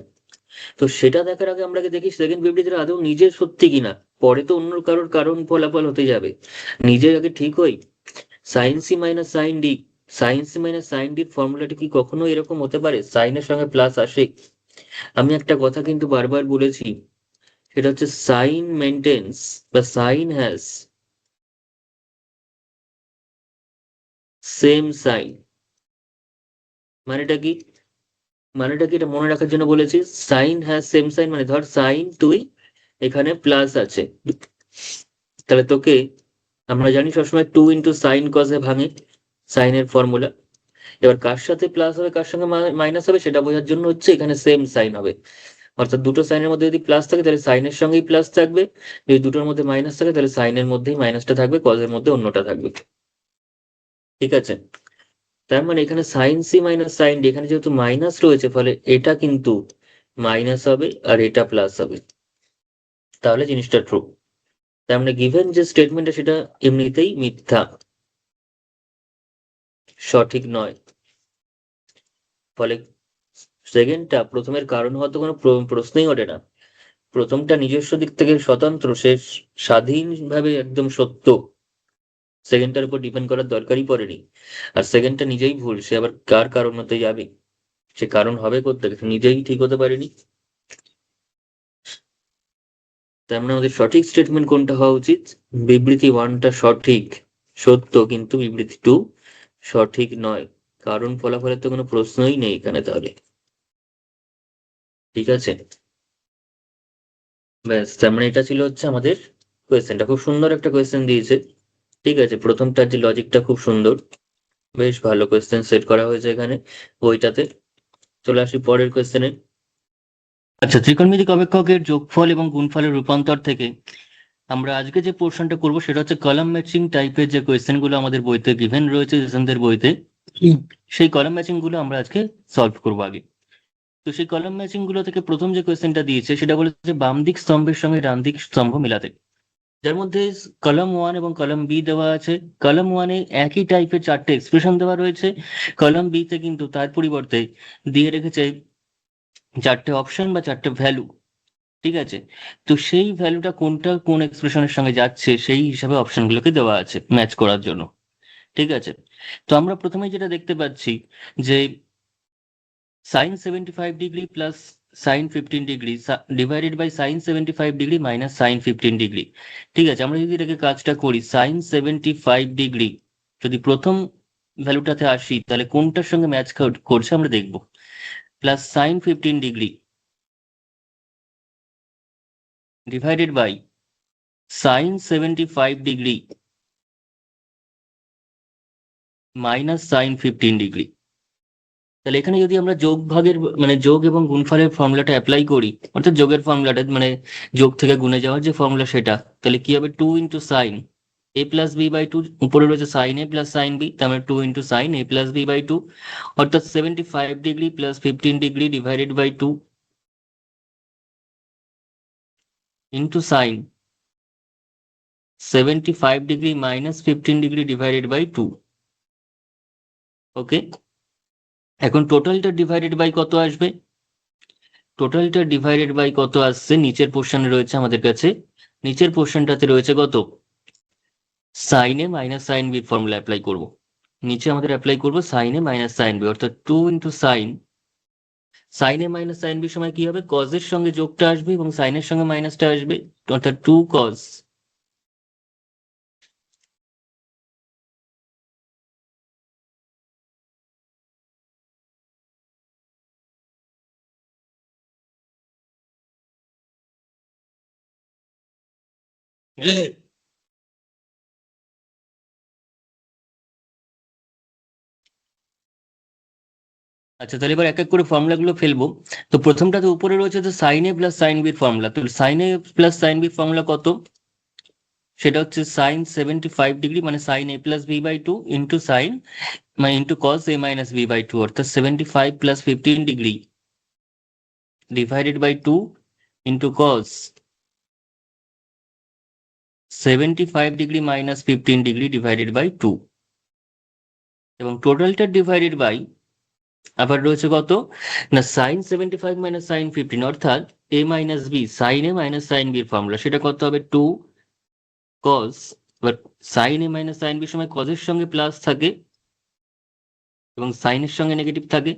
তো সেটা দেখার আগে আমরা আগে দেখি সেকেন্ড বিবৃতিটা আদৌ নিজের সত্যি কিনা। পরে তো অন্য কারোর কারণ ফলাফল হতে যাবে, নিজে আগে ঠিক হই। Sine C minus sine D, sine C minus sine ডির ফর্মুলাটা কি কখনো এরকম হতে পারে সাইনের সঙ্গে প্লাস আসে? আমি একটা কথা কিন্তু বারবার বলেছি, সেটা হচ্ছে সাইন মেনটেন্স বা সাইন হ্যাজ সেম সাইন। মানেটা কি, মানেটা কি এটা মনে রাখার জন্য বলেছি। সাইন হ্যাজ সেম সাইন মানে ধর সাইন তুই এখানে প্লাস আছে, তাহলে তোকে, আমরা জানি সবসময় টু ইন্টু সাইন কজে ভাঙে সাইনের ফর্মুলা। এবার কার সাথে প্লাস হবে কার সঙ্গে মাইনাস হবে সেটা বোঝার জন্য হচ্ছে এখানে সেম সাইন হবে। অর্থাৎ দুটো সাইনের মধ্যে যদি প্লাস থাকে তাহলে সাইনের সঙ্গেই প্লাস থাকবে, যদি দুটোর মধ্যে মাইনাস থাকে তাহলে সাইনের মধ্যেই মাইনাসটা থাকবে, কজের মধ্যে অন্যটা থাকবে। ঠিক আছে, তার মানে এখানে sine C minus sine D, এখানে যেহেতু মাইনাস রয়েছে ফলে এটা কিন্তু মাইনাস হবে আর এটা প্লাস হবে, তাহলে জিনিসটা ট্রু। তার মানে গিভেন যে স্টেটমেন্টটা সেটা এমনিতেই মিথ্যা, সঠিক নয়। ফলে সেকেন্ডটা প্রথমের কারণ হওয়ার তো কোনো প্রশ্নই ওঠে না। প্রথমটা নিজস্ব দিক থেকে স্বতন্ত্র, সে স্বাধীনভাবে একদম সত্য, সেকেন্ডটার উপর ডিপেন্ড করার দরকারই পড়েনি। আর সেকেন্ডটা নিজেই ভুল, সে আবার কার কারণ হতে যাবে, সে কারণ হবে কোত্থেকে, সে নিজেই ঠিক হতে পারেনি। তার মানে আমাদের সঠিক স্টেটমেন্ট কোনটা হওয়া উচিত, বিবৃতি ওয়ানটা সঠিক সত্য, কিন্তু বিবৃতি টু সঠিক নয়, কারণ ফলাফলের তো কোনো প্রশ্নই নেই এখানে তাহলে। ঠিক আছে, ব্যাস, তার মানে এটা ছিল হচ্ছে আমাদের কোয়েশ্চেনটা। খুব সুন্দর একটা কোয়েশ্চেন দিয়েছে। ঠিক আছে, প্রথমটার যে লজিকটা খুব সুন্দর, বেশ ভালো কোয়েশ্চেন সেট করা হয়েছে এখানে বইটাতে। চলে আসি পরের কোয়েশ্চেনে। আচ্ছা, ত্রিকোণমিতিক অপেক্ষকের যোগফল এবং গুণফলের রূপান্তর থেকে আমরা আজকে যে পোর্শনটা করব সেটা হচ্ছে কলাম ম্যাচিং টাইপের যে কোয়েশ্চেন গুলো আমাদের বইতে গিভেন রয়েছে সেশনদের বইতে, সেই কলাম ম্যাচিং গুলো আমরা আজকে সলভ করবো আগে। তো সেই কলাম ম্যাচিং গুলো থেকে প্রথম যে কোয়েশ্চেনটা দিয়েছে সেটা বলেছে বাম দিক স্তম্ভের সঙ্গে ডান দিক স্তম্ভ মেলাতে, যার মধ্যে কলাম ওয়ান এবং কলাম বি দেওয়া আছে। কলাম ওয়ানে একই টাইপের চারটে এক্সপ্রেশন দেওয়া রয়েছে, কলাম বি তে কিন্তু তার পরিবর্তে দিয়ে রেখেছে চারটে অপশন বা চারটে ভ্যালু। ঠিক আছে, তো সেই ভ্যালুটা কোনটা কোন এক্সপ্রেশনের সঙ্গে যাচ্ছে সেই হিসাবে অপশনগুলোকে দেওয়া আছে ম্যাচ করার জন্য। ঠিক আছে, তো আমরা প্রথমে যেটা দেখতে পাচ্ছি যে sine 75 degree plus sine 15 degree divided by sine 75 degree minus sine 15 degree. ঠিক আছে, আমরা যদি এটাকে কাজটা করি, সাইন 75 ডিগ্রি যদি প্রথম ভ্যালুটাতে আসি তাহলে কোনটার সঙ্গে ম্যাচ করছে আমরা দেখব। Plus sine 15 degree divided by sine 75 degree minus sine 15 degree. তাহলে এখানে যদি আমরা যোগ ভাগের মানে যোগ এবং গুণফলের ফর্মুলাটা অ্যাপ্লাই করি, অর্থাৎ যোগের ফর্মুলাটা মানে যোগ থেকে গুণে যাওয়ার যে ফর্মুলা সেটা, তাহলে কি হবে 2 × সাইন a+b/2, উপরে রয়েছে sine a plus sine B, তার মানে 2 × সাইন a+b/2, অর্থাৎ 75 degree plus 15 degree divided by 2 into sine 75 degree minus 15 degree divided by 2। Okay, এখন টোটালটা ডিভাইডেড বাই কত আসবে? টোটালটা ডিভাইডেড বাই কত আসছে, নিচের পোর্শনে রয়েছে আমাদের কাছে, নিচের পোর্শনটাতে রয়েছে কত, sine A minus sine B formula apply করব। নিচে আমাদের অ্যাপ্লাই করব sine A minus sine B, অর্থাৎ 2 × sine, sine A minus sine B সময় কি হবে, কজের সঙ্গে যোগটা আসবে এবং সাইনের সঙ্গে মাইনাসটা আসবে, অর্থাৎ 2 cos। আচ্ছা, তাহলে এবার এক এক করে ফর্মুলা গুলো ফেলবো। তো প্রথমটাতে উপরে রয়েছে তো সাইন এ প্লাস সাইন বির ফর্মুলা, তো সাইন এ প্লাস সাইন বির ফর্মুলা কত, সেটা হচ্ছে সাইন 75 ডিগ্রি মানে সাইন a+b/2 ইন্টু সাইন মানে ইন্টু কস a-b/2, অর্থাৎ 75 plus 15 degree divided by 2 into cos 75 degree minus 15 degree divided by 2, এবং টোটালটা ডিভাইডেড বাই আবার রয়েছে কত না সাইন 75 মাইনাস সাইন 15, অর্থাৎ a minus B, sine A minus sine বির ফর্মুলা সেটা কত হবে 2 cos। এবার সাইন এ মাইনাস সাইন বির সময় কজের সঙ্গে প্লাস থাকে এবং সাইনের সঙ্গে নেগেটিভ থাকে।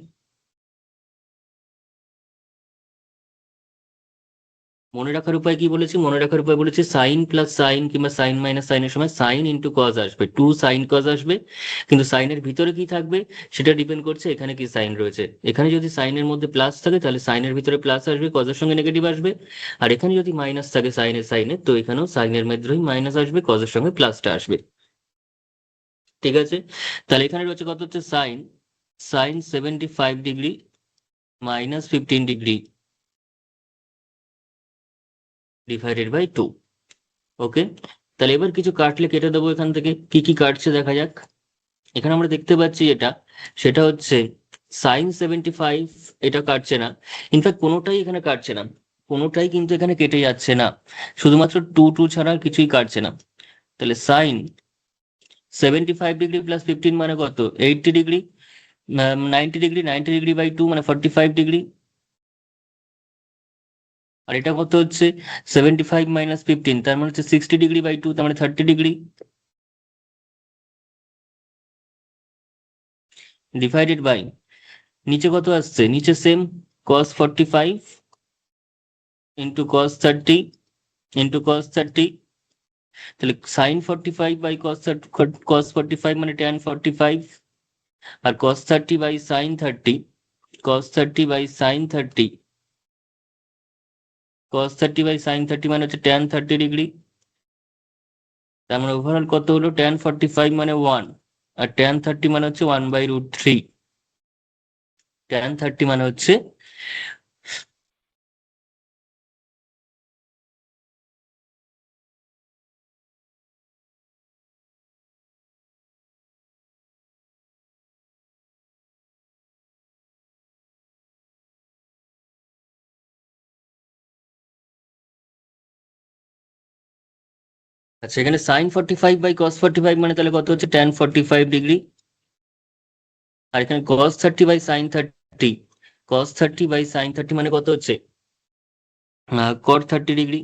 মনে রাখার উপায় কি বলেছি, মনে রাখার উপায় বলেছি সাইন প্লাস সাইন কিংবা সাইন মাইনাস সাইনের সময় সাইন ইন্টু কজ আসবে, 2 sin cos আসবে, কিন্তু সাইনের ভিতরে কি থাকবে সেটা ডিপেন্ড করছে এখানে কি সাইন রয়েছে। এখানে যদি সাইনের মধ্যে প্লাস থাকে তাহলে সাইনের ভিতরে প্লাস আসবে, কজের সঙ্গে নেগেটিভ আসবে, আর এখানে যদি মাইনাস থাকে সাইনের সাইনে তো এখানেও সাইনের মধ্যেই মাইনাস আসবে, কজের সঙ্গে প্লাসটা আসবে। ঠিক আছে, তাহলে এখানে রয়েছে কত হচ্ছে sine sine 75 degree minus 15 degree divided by 2। Okay, তাহলে এবার কিছু কাটলে কেটে দেবো, এখান থেকে কি কি কাটছে দেখা যাক। এখানে আমরা দেখতে পাচ্ছি এটা, সেটা হচ্ছে সাইন 75, এটা কাটছে না, ইনফ্যাক্ট কোনোটাই এখানে কাটছে না, কোনোটাই কিন্তু এখানে কেটে যাচ্ছে না, শুধুমাত্র 2 ছাড়া আর কিছুই কাটছে না। তাহলে সাইন 75 ডিগ্রি প্লাস 15 মানে কত 80 ডিগ্রি, 90 ডিগ্রি, 90 ডিগ্রি বাই 2 মানে 45 ডিগ্রি, আর এটা কত হচ্ছে 75 মাইনাস 15 তার মানে হচ্ছে 60 ডিগ্রি বাই 2 তার মানে 30 ডিগ্রি, ডিভাইডেড বাই নিচে কত আসছে, নিচে same cos 45 into cos 30 into cos 30, তাহলে sin 45 বাই cos 45 মানে tan 45 আর cos 30 by sin 30, cos 30 by sin 30, cos 30 by sin 30 মানে হচ্ছে tan 30 ডিগ্রি। তার মানে ওভারঅল কত হলো, tan 45 মানে 1, আর tan 30 মানে হচ্ছে 1/√3। tan 30 মানে হচ্ছে, আচ্ছা এখানে sin 45 বাই cos 45 মানে তাহলে কত হচ্ছে, tan 45 ডিগ্রি। আর এখানে cos 30 by sin 30, cos 30 by sin 30 মানে কত হচ্ছে, cot 30 ডিগ্রি।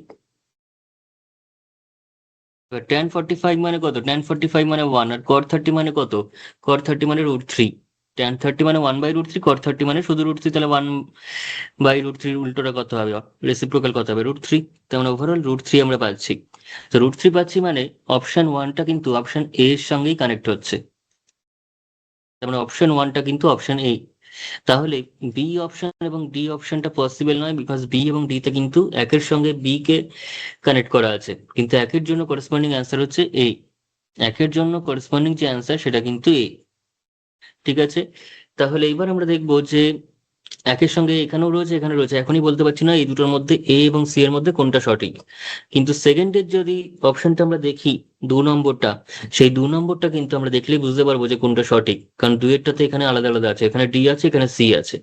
tan 45 মানে কত, tan 45 মানে 1, আর cot 30 মানে কত, cot 30 মানে √3। tan 30 মানে 1/√3, cot 30 মানে শুধু √3, তাহলে 1/√3 উল্টোটা কত হবে, রেসিপ্রোকাল কত হবে, √3। তার মানে ওভারঅল √3 আমরা পাচ্ছি। তো √3 পাচ্ছি মানে অপশন ওয়ানটা কিন্তু অপশন এ এর সঙ্গেই কানেক্ট হচ্ছে। তার মানে অপশন ওয়ানটা কিন্তু অপশন এ। তাহলে বি অপশন এবং ডি অপশনটা পসিবল নয়, বিকজ বি এবং ডি তে কিন্তু একের সঙ্গে বি কে কানেক্ট করা আছে, কিন্তু একের জন্য করেসপন্ডিং অ্যান্সার হচ্ছে এ। একের জন্য করেসপন্ডিং যে অ্যান্সার সেটা কিন্তু এ। ঠিক আছে, তাহলে এইবার আমরা দেখবো যে একের সঙ্গে এখানেও রয়েছে, এখানে রয়েছে, এখনই বলতে পারছি না এই দুটোর মধ্যে এ এবং সি এর মধ্যে কোনটা সঠিক। কিন্তু সেকেন্ডের যদি অপশনটা আমরা দেখি, 2 নম্বরটা, সেই 2 নম্বরটা কিন্তু আমরা দেখলেই বুঝতে পারবো যে কোনটা সঠিক, কারণ দুয়েরটাতে এখানে আলাদা আলাদা আছে, এখানে ডি আছে, এখানে সি আছে।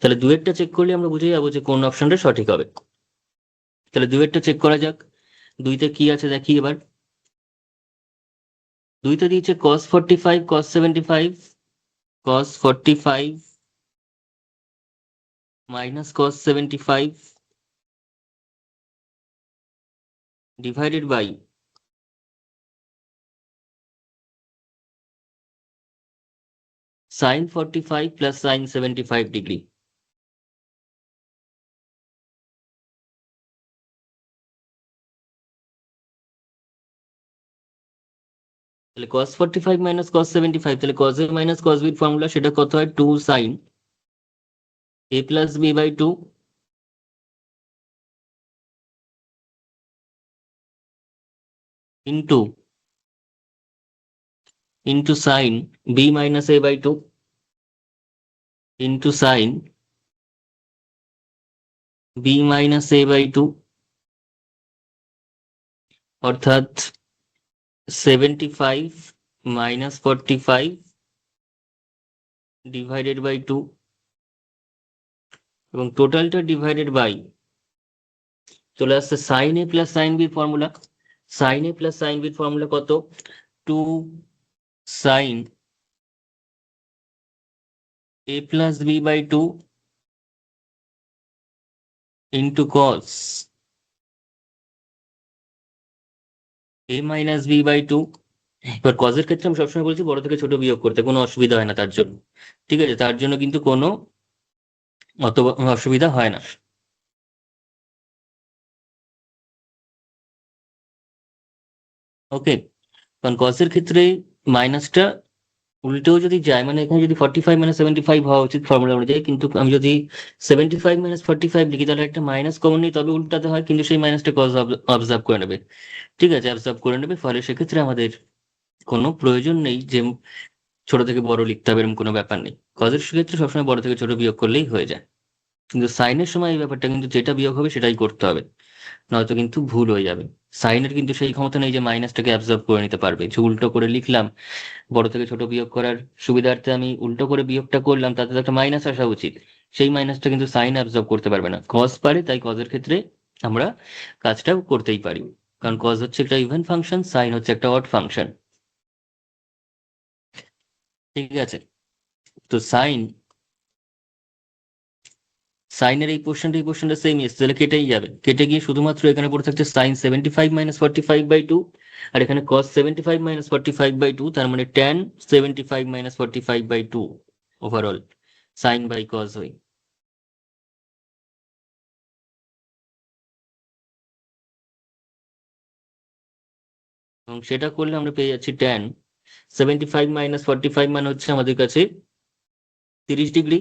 তাহলে দুয়েরটা চেক করলে আমরা বুঝে যাবো যে কোন অপশনটা সঠিক হবে। তাহলে দুয়েরটা চেক করা যাক। দুইতে কি আছে দেখি এবার। দুইতে দিয়েছে cos 45, cos 75, cos 45 minus cos 75 divided by sin 45 plus sin 75 degree. তাহলে cos 45 মাইনাস cos 75, তাহলে cos a minus cos b formula, সেটা কত হয়, 2 sin a plus b by 2 into sin b minus a by 2 into sin b minus a by 2, অর্থাৎ 75 minus 45 divided by 2, এবং টোটালটা divided by, চলে আসছে sine A plus sine B formula. Sine A plus sine B formula কত, 2 sine a plus B by 2 into cos a minus B by 2। এবার কজের ক্ষেত্রে আমি সবসময় বলছি বড় থেকে ছোট বিয়োগ করতে, কোনো অসুবিধা হয় না তার জন্য। ঠিক আছে, তার জন্য কিন্তু কোনো অত অসুবিধা হয় না। ওকে, কারণ কজের ক্ষেত্রে মাইনাসটা উল্টেও যদি যায়, মানে এখানে যদি 45 মাইনাস 75 হওয়া উচিত ফর্মুলা অনুযায়ী, কিন্তু আমি যদি 75 মাইনাস 45 লিখি তাহলে একটা মাইনাস কমন নিই, তবে উল্টাতে হয়, কিন্তু সেই মাইনাসটা কজ অবজার্ভ করে নেবে। ঠিক আছে, অবজার্ভ করে নেবে, ফলে সেক্ষেত্রে আমাদের কোনো প্রয়োজন নেই যে ছোট থেকে বড় লিখতে হবে, এরকম কোনো ব্যাপার নেই। কজের ক্ষেত্রে সবসময় বড় থেকে ছোট বিয়োগ করলেই হয়ে যায়। কিন্তু সাইনের সময় এই ব্যাপারটা কিন্তু যেটা বিয়োগ হবে সেটাই করতে হবে, নয়তো কিন্তু ভুল হয়ে যাবে। সাইনের কিন্তু সেই ক্ষমতা নেই যে মাইনাসটাকে অ্যাবজর্ব করে নিতে পারবে, যে উল্টো করে লিখলাম, বড় থেকে ছোট বিয়োগ করার সুবিধার্থে আমি উল্টো করে বিয়োগটা করলাম, তাতে তো একটা মাইনাস আসা উচিত, সেই মাইনাসটা কিন্তু সাইন অ্যাবজর্ব করতে পারবে না, কজ পারে, তাই কজের ক্ষেত্রে আমরা কাজটা করতেই পারি, কারণ কজ হচ্ছে একটা ইভেন ফাংশন, সাইন হচ্ছে একটা অড ফাংশন। ঠিক আছে, তো সাইনের এই পোর্শনটা সেম এসছে, তাহলে কেটেই যাবে, কেটে গিয়ে শুধুমাত্র এখানে পড়ে থাকছে সাইন 75 মাইনাস 45 বাই 2, আর এখানে কস 75 মাইনাস 45 বাই 2, তার মানে tan 75 minus 45 by 2 overall sine by cos হয়। এবং সেটা করলে আমরা পেয়ে যাচ্ছি ট্যান 75 মাইনাস 45 মানে হচ্ছে আমাদের কাছে 30 ডিগ্রি,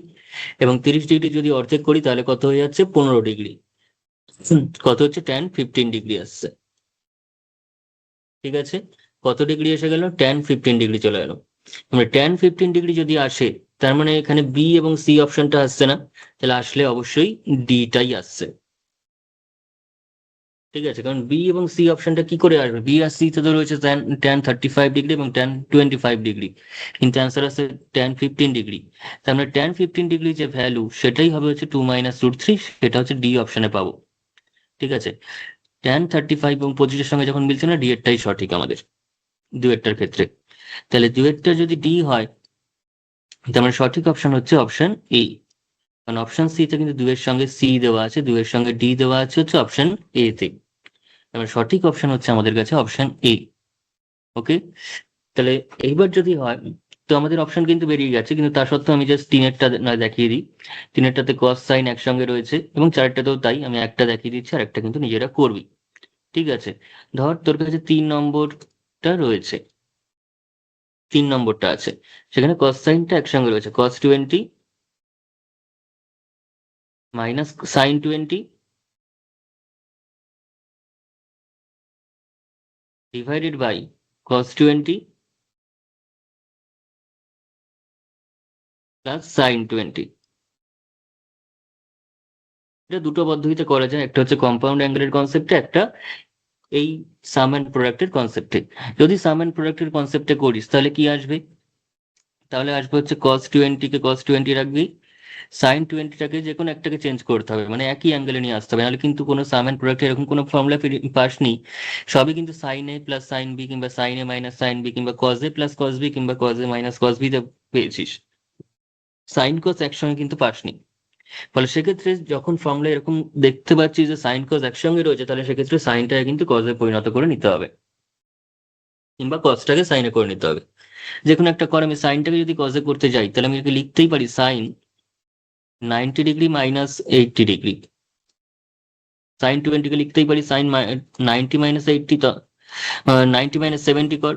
এবং 30 ডিগ্রি যদি অর্ধেক করি তাহলে কত হয়ে যাচ্ছে 15 ডিগ্রি। কত হচ্ছে tan 15 ডিগ্রি আসছে। ঠিক আছে, কত ডিগ্রি এসে গেল, tan 15 ডিগ্রি চলে গেল। মানে tan 15 ডিগ্রি যদি আসে, তার মানে এখানে বি এবং সি অপশনটা আসছে না, তাহলে আসলে অবশ্যই ডিটাই আসছে। ঠিক আছে, কারণ বি এবং সি অপশনটা কি করে আসবে, বি আর সি তে তো রয়েছে tan 35 ডিগ্রি এবং tan 25 ডিগ্রি, কিন্তু অ্যান্সার আছে tan 15 ডিগ্রি। তার মানে tan 15 ডিগ্রি যে ভ্যালু সেটাই হবে হচ্ছে 2 - √3, সেটা হচ্ছে ডি অপশনে পাবো। ঠিক আছে, tan 35 এবং 25-এর সঙ্গে যখন মিলছে না, ডি এরটাই সঠিক আমাদের ডুয়েটটার ক্ষেত্রে। তাহলে ডুয়েটটা যদি ডি হয়, তার মানে সঠিক অপশন হচ্ছে অপশন এ। কারণ অপশন সি তে কিন্তু 2-এর সঙ্গে সি দেওয়া আছে, 2-এর সঙ্গে ডি দেওয়া আছে হচ্ছে অপশন এ তে। তার সঠিক অপশন হচ্ছে আমাদের কাছে অপশন এ। ওকে, তাহলে এইবার যদি হয়, তো আমাদের অপশন কিন্তু বেরিয়ে গেছে, কিন্তু তা সত্ত্বেও আমি জাস্ট তিনেরটা না দেখিয়ে দিই। তিনেরটাতে কস সাইন একসঙ্গে রয়েছে, এবং চারটাতেও তাই, আমি একটা দেখিয়ে দিচ্ছি আর একটা কিন্তু নিজেরা করবি। ঠিক আছে, ধর তোর কাছে 3 নম্বরটা রয়েছে, 3 নম্বরটা আছে, সেখানে কস সাইনটা একসঙ্গে রয়েছে, cos 20 minus sin 20 divided by cos 20 plus sin 20। এটা দুটো পদ্ধতিতে করা যায়, একটা হচ্ছে কম্পাউন্ড অ্যাঙ্গেলের কনসেপ্টে, একটা এই সাম অ্যান্ড প্রোডাক্টের কনসেপ্টে। যদি সাম অ্যান্ড প্রোডাক্টের কনসেপ্টে করিস তাহলে কি আসবে, তাহলে আসবে হচ্ছে cos 20 কে cos 20 রাখবি, sin 20টাকে যে কোনো একটাকে চেঞ্জ করতে হবে, মানে একই অ্যাঙ্গেলে নিয়ে আসতে হবে, নাহলে কিন্তু কোনো সাম অ্যান্ড প্রোডাক্ট এরকম কোনো ফর্মুলা পাসনি, সবই কিন্তু sine A plus sine B কিংবা sine A minus sine B কিংবা cos A plus cos B কিংবা cos A minus cos B তে পেয়েছিস, সাইন কজ একসঙ্গে কিন্তু পাসনি। ফলে সেক্ষেত্রে যখন ফর্মুলা এরকম দেখতে পাচ্ছি যে সাইন কজ একসঙ্গে রয়েছে, তাহলে সেক্ষেত্রে সাইনটাকে কিন্তু কজে পরিণত করে নিতে হবে, কিংবা কজটাকে সাইনে করে নিতে হবে। যে কোনো একটা কর, আমি সাইনটাকে যদি কজে করতে যাই, তাহলে আমি একে লিখতেই পারি sine 90 degree minus 80 degree. sin 20 কে লিখতেই পারি সাইন 90 - 80, তো 90 - 70 কর,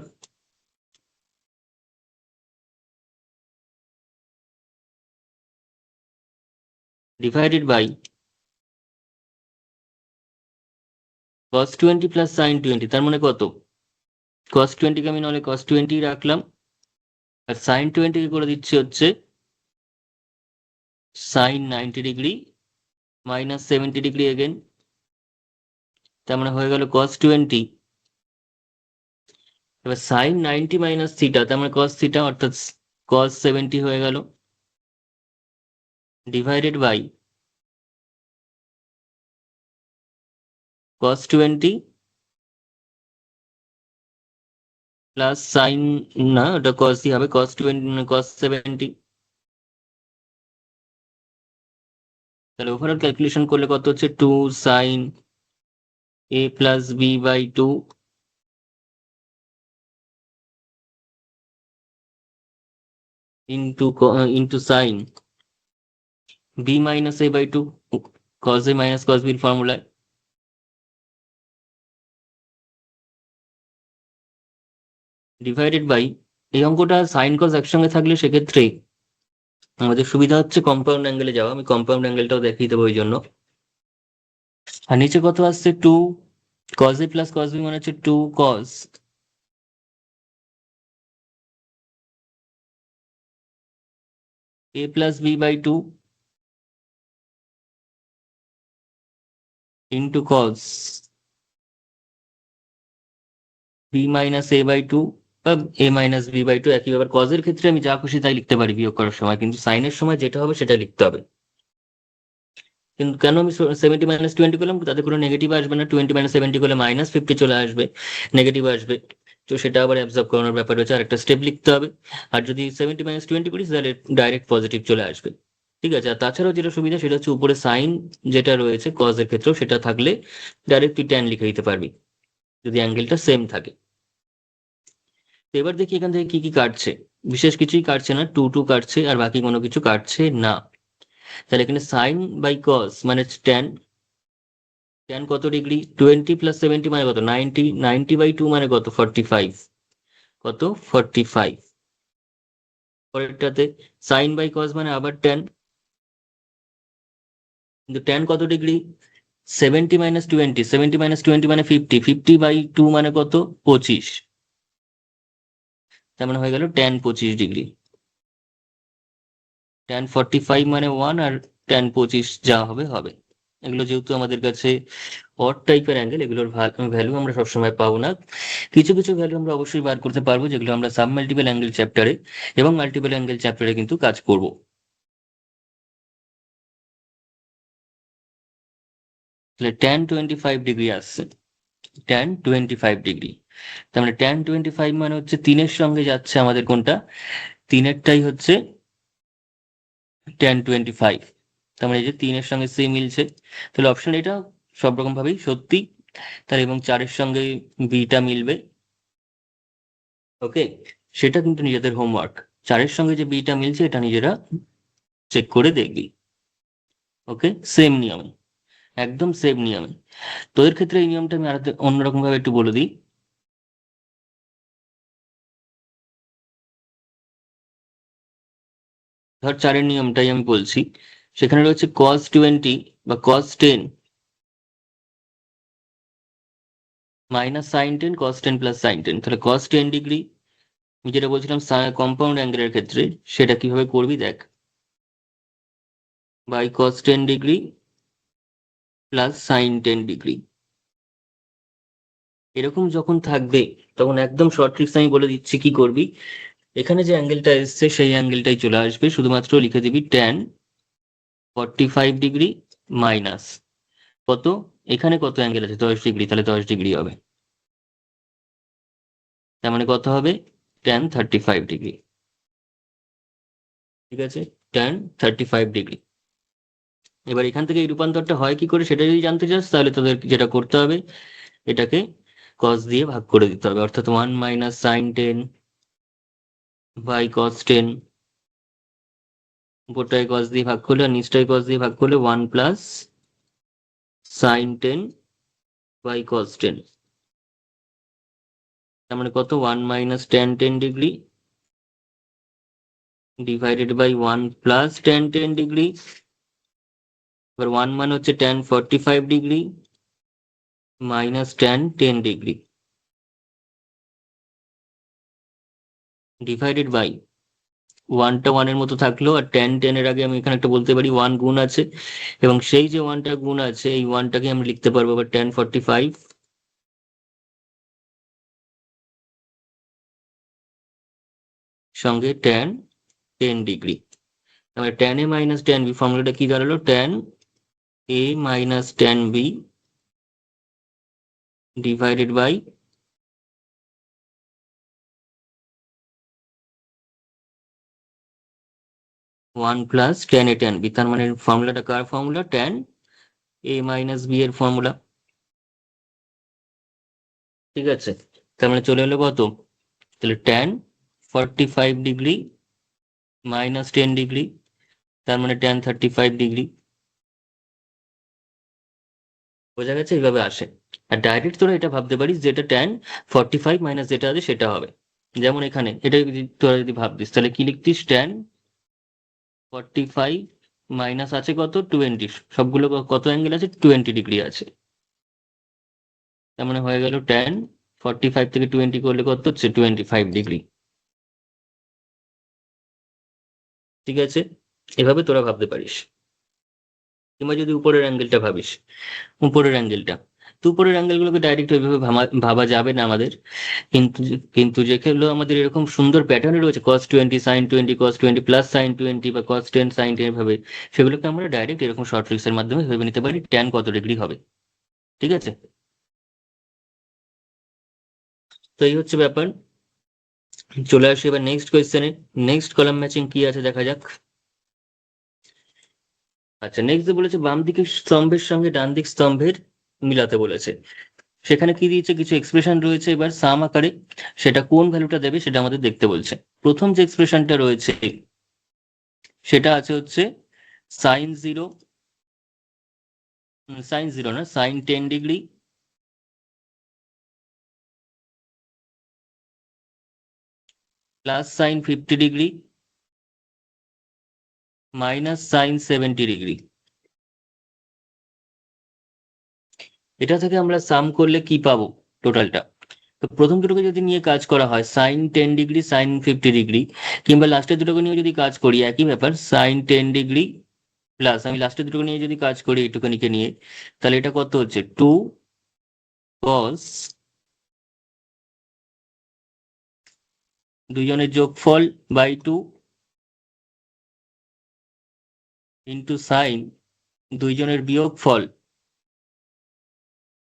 divided by cos 20 plus sin 20। তার মানে কত, cos 20 কে আমি নাহলে cos 20 রাখলাম, আর sin 20 কে করে দিচ্ছি হচ্ছে sin 90 degree minus 70 degree again. তার মানে হয়ে গেল cos 20, এবার sin 90 মাইনাস থিটা, তার মানে cos থিটা, অর্থাৎ cos 70 হয়ে গেল, divided by cos 20 plus sine, না ওটা cos হবে, cos 70। তাহলে ওভারঅল ক্যালকুলেশন করলে কত হচ্ছে, 2 sin a+b/2 into sine b - a/2, cos a minus cos b ফর্মুলায়, ডিভাইডেড বাই, এই অঙ্কটা সাইন কস একসঙ্গে থাকলে সেক্ষেত্রে আমাদের সুবিধা হচ্ছে কম্পাউন্ড অ্যাঙ্গেলে যাওয়া, আমি কম্পাউন্ড অ্যাঙ্গেলটাও দেখিয়ে দেবো ওই জন্য। আর নিচে কত আসছে, 2 cos a plus cos b মানে হচ্ছে 2 cos a+b/2 into cos b - a/2 বা a - b/2, একই ব্যাপার। কজের ক্ষেত্রে আমি যা খুশি তাই লিখতে পারি বিয়োগ করার সময়, কিন্তু সাইনের সময় যেটা হবে সেটা লিখতে হবে। কিন্তু কেন আমি 70 - 20 করলাম, তাতে কোনো নেগেটিভ আসবে না, 20 - 70 করলে -50 চলে আসবে, নেগেটিভ আসবে, তো সেটা আবার অ্যাবজর্ব করানোর ব্যাপার রয়েছে, আর একটা স্টেপ লিখতে হবে। আর যদি 70 - 20 করিস তাহলে ডাইরেক্ট পজিটিভ চলে আসবে। ঠিক আছে, আর তাছাড়াও যেটা সুবিধা সেটা হচ্ছে উপরে সাইন যেটা রয়েছে কজের ক্ষেত্রেও সেটা থাকলে ডাইরেক্ট তুই ট্যান লিখে দিতে পারবি, যদি অ্যাঙ্গেলটা সেম থাকে। তো এবার দেখি এখান থেকে কি কি কাটছে, বিশেষ কিছুই কাটছে না, 2 কাটছে আর বাকি কোনো কিছু কাটছে না। তাহলে এখানে সাইন বাই কস মানে ট্যান, ট্যান কত ডিগ্রি, 20 + 70 মানে কত, 90, 90/2 মানে কত, 45, কত 45। পরেরটাতে সাইন বাই কস মানে আবার ট্যান, কিন্তু ট্যান কত ডিগ্রি, 70 - 20, 70 - 20 মানে 50, 50/2 মানে কত 25, তার মানে হয়ে গেল ট্যান 25 ডিগ্রি। ট্যান 45 মানে 1, আর ট্যান 25 যা হবে হবে। এগুলো যেহেতু আমাদের কাছে অড টাইপের অ্যাঙ্গেল, এগুলোর ভ্যালু আমরা সবসময় পাবো না। কিছু কিছু ভ্যালু আমরা অবশ্যই বার করতে পারবো, যেগুলো আমরা সাব মাল্টিপল অ্যাঙ্গেল চ্যাপ্টারে এবং মাল্টিপল অ্যাঙ্গেল চ্যাপ্টারে কিন্তু কাজ করব। তাহলে ট্যান 25 ডিগ্রি আসছে, ট্যান 25 ডিগ্রি। তার মানে ট্যান 25 মানে হচ্ছে 3-এর সঙ্গে যাচ্ছে আমাদের কোনটা, 3-এরটাই হচ্ছে ট্যান 25। তার মানে এই যে 3-এর সঙ্গে সে মিলছে, তাহলে অপশন এটা সব রকম ভাবেই সত্যি। তার এবং 4-এর সঙ্গে বিটা মিলবে। ওকে, সেটা কিন্তু নিজেদের হোমওয়ার্ক। 4-এর সঙ্গে যে বিটা মিলছে এটা নিজেরা চেক করে দেখবি। ওকে, সেম নিয়মে, একদম সেম নিয়মে। তোদের ক্ষেত্রে এই নিয়মটা আমি আর অন্যরকম ভাবে একটু বলে দিই। ধর 4-এর নিয়মটাই আমি বলছি, সেখানে রয়েছে cos 20 বা cos 10 minus sin 10, cos 10 plus sin 10। তাহলে cos 10 ডিগ্রি, আমি যেটা বলছিলাম কম্পাউন্ড অ্যাঙ্গেলের ক্ষেত্রে, সেটা কিভাবে করবি দেখ, by cos 10 degree plus sin 10 degree. এরকম যখন থাকবে তখন একদম শর্ট ট্রিক্স আমি বলে দিচ্ছি কি করবি। এখানে যে অ্যাঙ্গেলটা এসছে সেই অ্যাঙ্গেলটাই চলে আসবে, শুধুমাত্র লিখে দিবি tan 45 ডিগ্রি মাইনাস কত, এখানে কত অ্যাঙ্গেল আছে 10 ডিগ্রি, তাহলে 10 ডিগ্রি হবে। তার মানে কত হবে tan 35 ডিগ্রি। ঠিক আছে, tan 35 ডিগ্রি। এবার এখান থেকে এই রূপান্তরটা হয় কি করে সেটা যদি জানতে চাস, তাহলে তোদের যেটা করতে হবে, এটাকে cos দিয়ে ভাগ করে দিতে হবে, অর্থাৎ 1 - sin 10/cos 10, উপরটায় cos দিয়ে ভাগ করলে আর নিচটায় cos দিয়ে ভাগ করলে 1 + sin 10/cos 10। তার মানে কত 1 - tan 10 degree divided by 1 + tan 10 degree. এবার 1 মানে হচ্ছে tan 45 degree minus tan 10 degree divided by 1টা 1-এর মতো থাকলো, আর tan 10-এর আগে আমি এখানে একটা বলতে পারি 1 গুণ আছে, এবং সেই যে 1টা গুণ আছে এই 1টাকে আমি লিখতে পারবো আবার tan 45 সঙ্গে tan 10 ডিগ্রি। তাহলে tan a minus tan b ফর্মুলাটা কি দাঁড়ালো, tan a minus tan b divided by 1 + tan a tan b। তার মানে ফর্মুলাটা কার ফর্মুলা, tan a মাইনাস b এর ফর্মুলা। ঠিক আছে, তার মানে চলে এলো কত, তাহলে tan 45 ডিগ্রি মাইনাস 10 ডিগ্রি, তার মানে tan 35 ডিগ্রি। বোঝা গেছে, এইভাবে আসে। আর ডাইরেক্ট তোরা এটা ভাবতে পারিস যেটা tan 45 মাইনাস যেটা আছে সেটা হবে। যেমন এখানে এটা যদি তোরা যদি ভাবতিস, তাহলে কি লিখতিস, tan 45 মাইনাস আছে কত 20, সবগুলো কত অ্যাঙ্গেল আছে 20 ডিগ্রি আছে। তার মানে হয়ে গেল tan 45 থেকে 20 করলে কত হচ্ছে 25 ডিগ্রি। ঠিক আছে, এভাবে তোরা ভাবতে পারিস। কিংবা যদি উপরের অ্যাঙ্গেলটা ভাবিস, উপরের অ্যাঙ্গেলটা, তো উপরের অ্যাঙ্গেলগুলোকে ডাইরেক্ট ওইভাবে ভাবা যাবে না আমাদের। কিন্তু যেগুলো আমাদের এরকম সুন্দর প্যাটার্নে রয়েছে cos 20 sin 20, cos 20 plus sin 20 বা cos 10 sin 10 ভাবে, সেগুলোকে আমরা ডাইরেক্ট এরকম শর্ট ট্রিক্সের মাধ্যমে ভেবে নিতে পারি ট্যান কত ডিগ্রি হবে। ঠিক আছে, তো এই হচ্ছে ব্যাপার। চলে আসি এবার নেক্সট কোয়েশ্চেনে। নেক্সট কলাম ম্যাচিং কি আছে দেখা যাক। আচ্ছা, নেক্সট বলেছে বাম দিকের স্তম্ভের সঙ্গে ডান দিক স্তম্ভের মিলাতে বলেছে। সেখানে কি দিয়েছে, কিছু এক্সপ্রেশন রয়েছে, এবার সাম আকারে সেটা কোন ভ্যালুটা দেবে সেটা আমাদের দেখতে বলছে। প্রথম যে এক্সপ্রেশনটা রয়েছে সেটা আছে হচ্ছে sin 0, sin 0 না sin 10 degree plus sign 50 degree minus sign 70 degree. এটা থেকে আমরা সাম করলে কি পাবো টোটালটা? তো প্রথম দুটোকে যদি নিয়ে কাজ করা হয় সাইন 10 ডিগ্রি সাইন 50 ডিগ্রি, কিংবা লাস্টের দুটোকে নিয়ে যদি কাজ করি একই ব্যাপার সাইন 10 ডিগ্রি প্লাস আমি লাস্টের দুটোকে নিয়ে যদি কাজ করি এইটুকুনিকে নিয়ে, তাহলে এটা কত হচ্ছে 2 cos, দুইজনের যোগফল বাই 2 ইন্টু সাইন দুইজনের বিয়োগফল।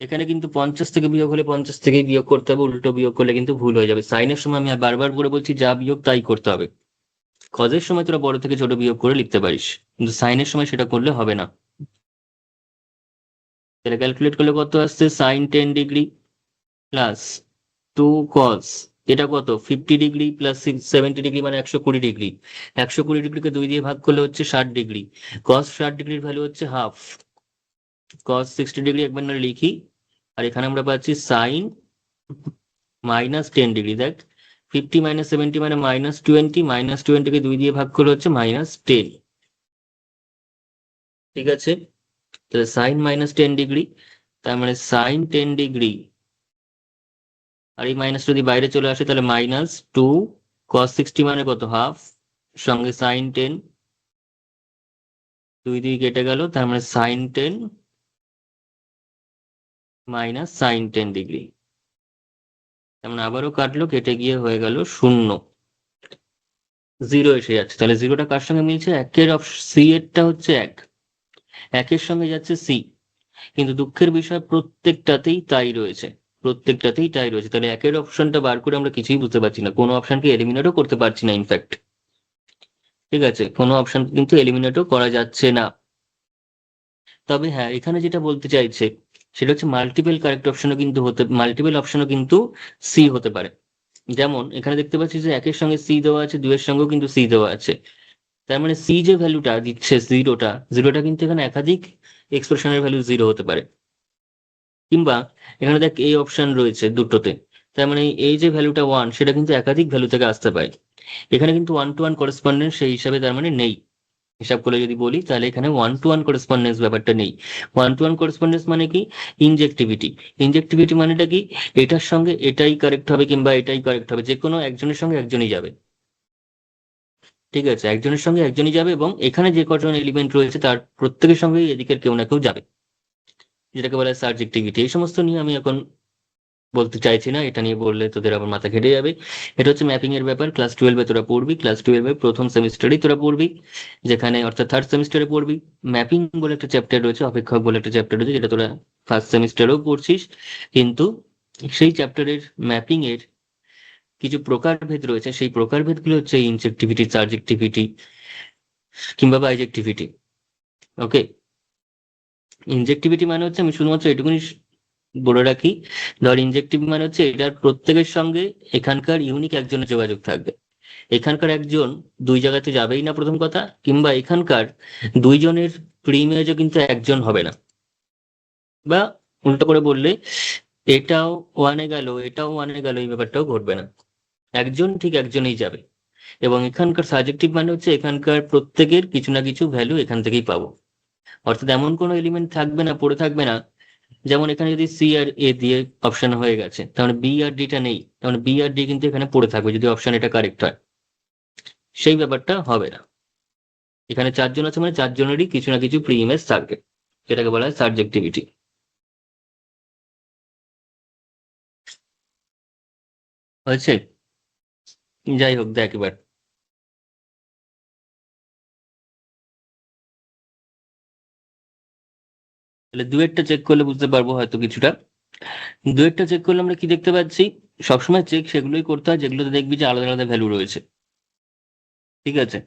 এখানে কিন্তু 50 থেকে বিয়োগ হলে 50 থেকে বিয়োগ করতে হবে, উল্টো বিয়োগ করলে কিন্তু ভুল হয়ে যাবে। সাইনের সময় আমি আর বারবার করে বলছি যা বিয়োগ তাই করতে হবে। কজের সময় তোরা বড় থেকে ছোট বিয়োগ করে লিখতে পারিস, কিন্তু সাইনের সময় সেটা করলে হবে না। তাহলে ক্যালকুলেট করলে কত আসছে সাইন 10 ডিগ্রি প্লাস 2 cos, এটা কত 50 ডিগ্রি প্লাস 70 ডিগ্রি মানে 120 ডিগ্রি। 120 ডিগ্রিকে 2 দিয়ে ভাগ করলে হচ্ছে 60 ডিগ্রি। cos 60 ডিগ্রির ভ্যালু হচ্ছে হাফ। cos 60 ডিগ্রি একবার না লিখি, আর এখানে আমরা পাচ্ছি সাইন -10 ডিগ্রি। দেখ 50 - 70 মানে -20, -20কে 2 দিয়ে ভাগ করলে হচ্ছে -10। ঠিক আছে, তাহলে সাইন -10 ডিগ্রি, তার মানে সাইন 10 ডিগ্রি, আর এই মাইনাস যদি বাইরে চলে আসে তাহলে -2 cos 60 মানে কত হাফ, সঙ্গে সাইন 10, 2 দিয়ে কেটে গেল, তার মানে সাইন 10 মাইনাস সাইন 10 ডিগ্রি। তার মানে আবারও কাটলো, কেটে গিয়ে হয়ে গেল 0, 0 এসে যাচ্ছে। তাহলে জিরোটা কার সঙ্গে মিলছে? একের সি এরটা হচ্ছে একের সঙ্গে যাচ্ছে সি, কিন্তু দুঃখের বিষয় প্রত্যেকটাতেই তাই রয়েছে, প্রত্যেকটাতেই তাই রয়েছে। তাহলে একের অপশনটা বার করে আমরা কিছুই বুঝতে পারছি না, কোনো অপশনকে এলিমিনেটও করতে পারছি না ইনফ্যাক্ট। ঠিক আছে, কোনো অপশন কিন্তু এলিমিনেটও করা যাচ্ছে না। তবে হ্যাঁ, এখানে যেটা বলতে চাইছে সেটা হচ্ছে মাল্টিপল কারেক্ট অপশনও কিন্তু মাল্টিপল অপশনও কিন্তু সি হতে পারে। যেমন এখানে দেখতে পাচ্ছি যে একের সঙ্গে সি দেওয়া আছে, দুয়ের সঙ্গেও কিন্তু সি দেওয়া আছে। তার মানে সি যে ভ্যালুটা দিচ্ছে জিরোটা, জিরোটা কিন্তু এখানে একাধিক এক্সপ্রেশনের ভ্যালু জিরো হতে পারে। কিংবা এখানে দেখ এই অপশন রয়েছে দুটোতে, তার মানে এই যে ভ্যালুটা 1 সেটা কিন্তু একাধিক ভ্যালু থেকে আসতে পারে। এখানে কিন্তু 1 to 1 করেসপন্ডেন্স সেই হিসাবে তার মানে নেই। হিসাব করে যদি বলি তাহলে এখানে 1 to 1 করেসপন্ডেন্স ব্যাপারটা নেই। 1 to 1 করেসপন্ডেন্স মানে কি? ইনজেক্টিভিটি। ইনজেক্টিভিটি মানেটা কি? এটার সঙ্গে এটাই কারেক্ট হবে কিংবা এটাই কারেক্ট হবে, যে কোনো একজনের সঙ্গে একজনই যাবে। ঠিক আছে, একজনের সঙ্গে একজনই যাবে, এবং এখানে যে কজন এলিমেন্ট রয়েছে তার প্রত্যেকের সঙ্গেই এদিকের কেউ না কেউ যাবে, যেটাকে বলা হয় সার্জেক্টিভিটি। এই সমস্ত নিয়ে আমি এখন বলতে চাইছি না, এটা নিয়ে বললে তোদের আবার মাথা ঘেটে যাবে। এটা হচ্ছে ম্যাপিং এর ব্যাপার, ক্লাস 12-এ তোরা পড়বি, ক্লাস 12-এর প্রথম সেমিস্টারেই তোরা পড়বি, যেখানে অর্থাৎ থার্ড সেমিস্টারে পড়বি। ম্যাপিং বলে একটা চ্যাপ্টার রয়েছে, অপেক্ষক বলে একটা চ্যাপ্টার রয়েছে, যেটা তোরা ফার্স্ট সেমিস্টারেও পড়ছিস। কিন্তু সেই চ্যাপ্টারের ম্যাপিং এর কিছু প্রকারভেদ রয়েছে, সেই প্রকারভেদগুলো হচ্ছে ইনজেক্টিভিটি, সার্জেক্টিভিটি কিংবা বাইজেক্টিভিটি। ওকে, ইনজেক্টিভিটি মানে হচ্ছে, আমি শুধুমাত্র এটুকুনি বলে রাখি, ধর ইনজেক্টিভ মানে হচ্ছে এটার প্রত্যেকের সঙ্গে এখানকার ইউনিক একজনের যোগাযোগ থাকবে। এখানকার একজন দুই জায়গাতে যাবেই না প্রথম কথা, কিংবা এখানকার দুইজনের প্রিইমেজও কিন্তু একজন হবে না। বা উল্টো করে বললে, এটাও ওয়ানে গেল এটাও ওয়ানে গেল, এই ব্যাপারটাও ঘটবে না, একজন ঠিক একজনেই যাবে। এবং এখানকার সাবজেক্টিভ মানে হচ্ছে এখানকার প্রত্যেকের কিছু না কিছু ভ্যালু এখান থেকেই পাবো। অর্থাৎ এমন কোনো এলিমেন্ট থাকবে না, পড়ে থাকবে না, যেমন এখানে যদি সি আর এ দিয়ে অপশন হয়ে গেছে, তাহলে বি আর ডিটা নেই, তাহলে বি আর ডি কিন্তু এখানে পড়ে থাকবে যদি অপশন এটা কারেক্ট হয়। সেই ব্যাপারটা হবে না। এখানে চারজন আছে মানে চারজনেরই কিছু না কিছু প্রি ইমেজ থাকবে, যেটাকে বলা হয় সাবজেক্টিভিটি। হয়েছে? যাই হোক, দেখ এবার তাহলে দুয়েরটা চেক করলে বুঝতে পারবো হয়তো কিছুটা। দুয়েরটা চেক করলে আমরা কি দেখতে পাচ্ছি? সবসময় চেক সেগুলোই করতে হয় যেগুলোতে দেখবি যে আলাদা আলাদা ভ্যালু রয়েছে। ঠিক আছে,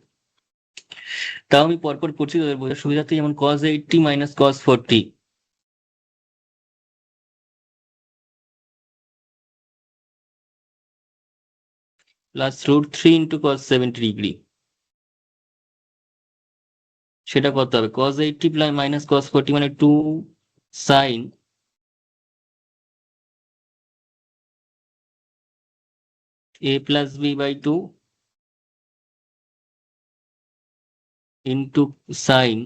তাও আমি পরপর করছি তোদের বোঝার সুবিধার্থে। যেমন cos 80 minus cos 40 plus √3 into cos 70 degree, সেটা কত হবে? cos 80 মাইনাস cos 40 মানে 2 sin a plus b by 2 into sin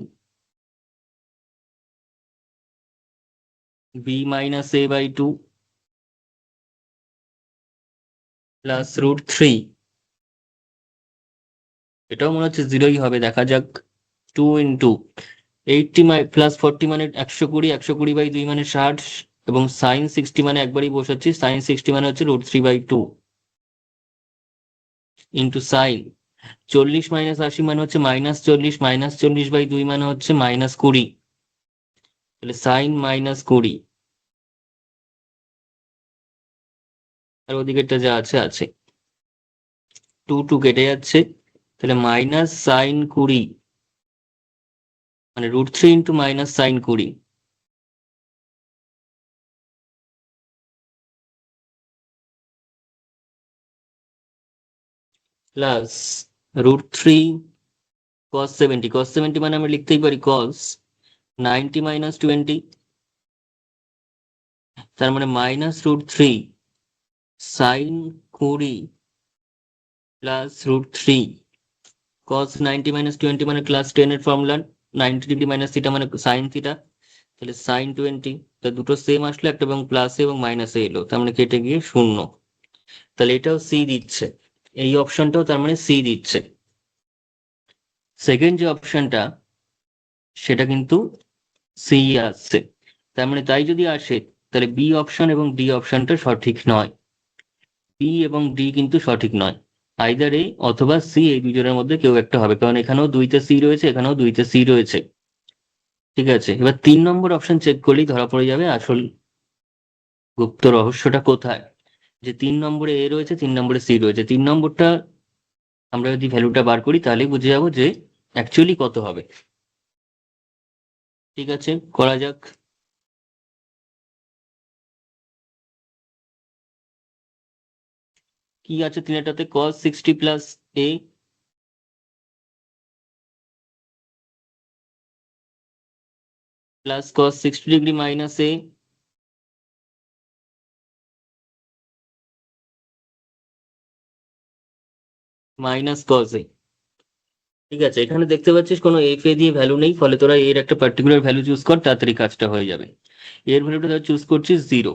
b minus a by 2 plus root 3, এটাও মনে হচ্ছে জিরোই হবে, দেখা যাক। 2 ইন্টু 80 প্লাস 40 মানে 120, 120 বাই 2 মানে 60, এবং সাইন 60 মানে একবারই বসাচ্ছি, সাইন 60 মানে হচ্ছে root 3 by 2 into sine 40 minus 80 মানে হচ্ছে -40, -40 বাই 2 মানে হচ্ছে -20, তাহলে সাইন -20, আর ওদিকেরটা যা আছে আছে, 2 2 কেটে যাচ্ছে, তাহলে মাইনাস সাইন 20 মানে root 3 into minus sine 20 plus root 3 cos 70, cos 70 মানে আমরা লিখতেই পারি cos 90 মাইনাস 20, তার মানে minus root 3 sine 20 plus root 3 cos 90 minus 20 মানে ক্লাস 10 এর ফর্মুলা, 90 ডিগ্রি মাইনাস থিটা মানে সাইন থিটা, তাহলে সাইন 20, তা দুটো সেম আসলো, একটা এবং প্লাসে এবং মাইনাসে এলো, তার মানে কেটে গিয়ে 0, তাহলে এটাও সি দিচ্ছে, এই অপশনটাও তার মানে সি দিচ্ছে। সেকেন্ড যে অপশনটা সেটা কিন্তু সি আসছে, তার মানে তাই যদি আসে তাহলে বি অপশন এবং ডি অপশনটা সঠিক নয়, বি এবং ডি কিন্তু সঠিক নয়, আইদার এ অথবা সি, এই দুজনের মধ্যে কেউ একটা হবে, কারণ এখানেও দুইতে সি রয়েছে, এখানেও দুইতে সি রয়েছে। ঠিক আছে, এবার 3 নম্বর অপশন চেক করলেই ধরা পড়ে যাবে আসল গুপ্ত রহস্যটা কোথায়, যে 3 নম্বরে এ রয়েছে, 3 নম্বরে সি রয়েছে, 3 নম্বরটা আমরা যদি ভ্যালুটা বার করি তাহলে বুঝে যাবো যে অ্যাকচুয়ালি কত হবে। ঠিক আছে, করা যাক। কি আছে তিনটাতে, cos 60 plus a plus cos 60 degree minus a minus cos a। ঠিক আছে, এখানে দেখতে পাচ্ছিস কোনো এফ এ দিয়ে ভ্যালু নেই, ফলে তোরা এর একটা পার্টিকুলার ভ্যালু চুজ কর, তাড়াতাড়ি কাজটা হয়ে যাবে। এর ভ্যালুটা ধর চুজ করছিস 0,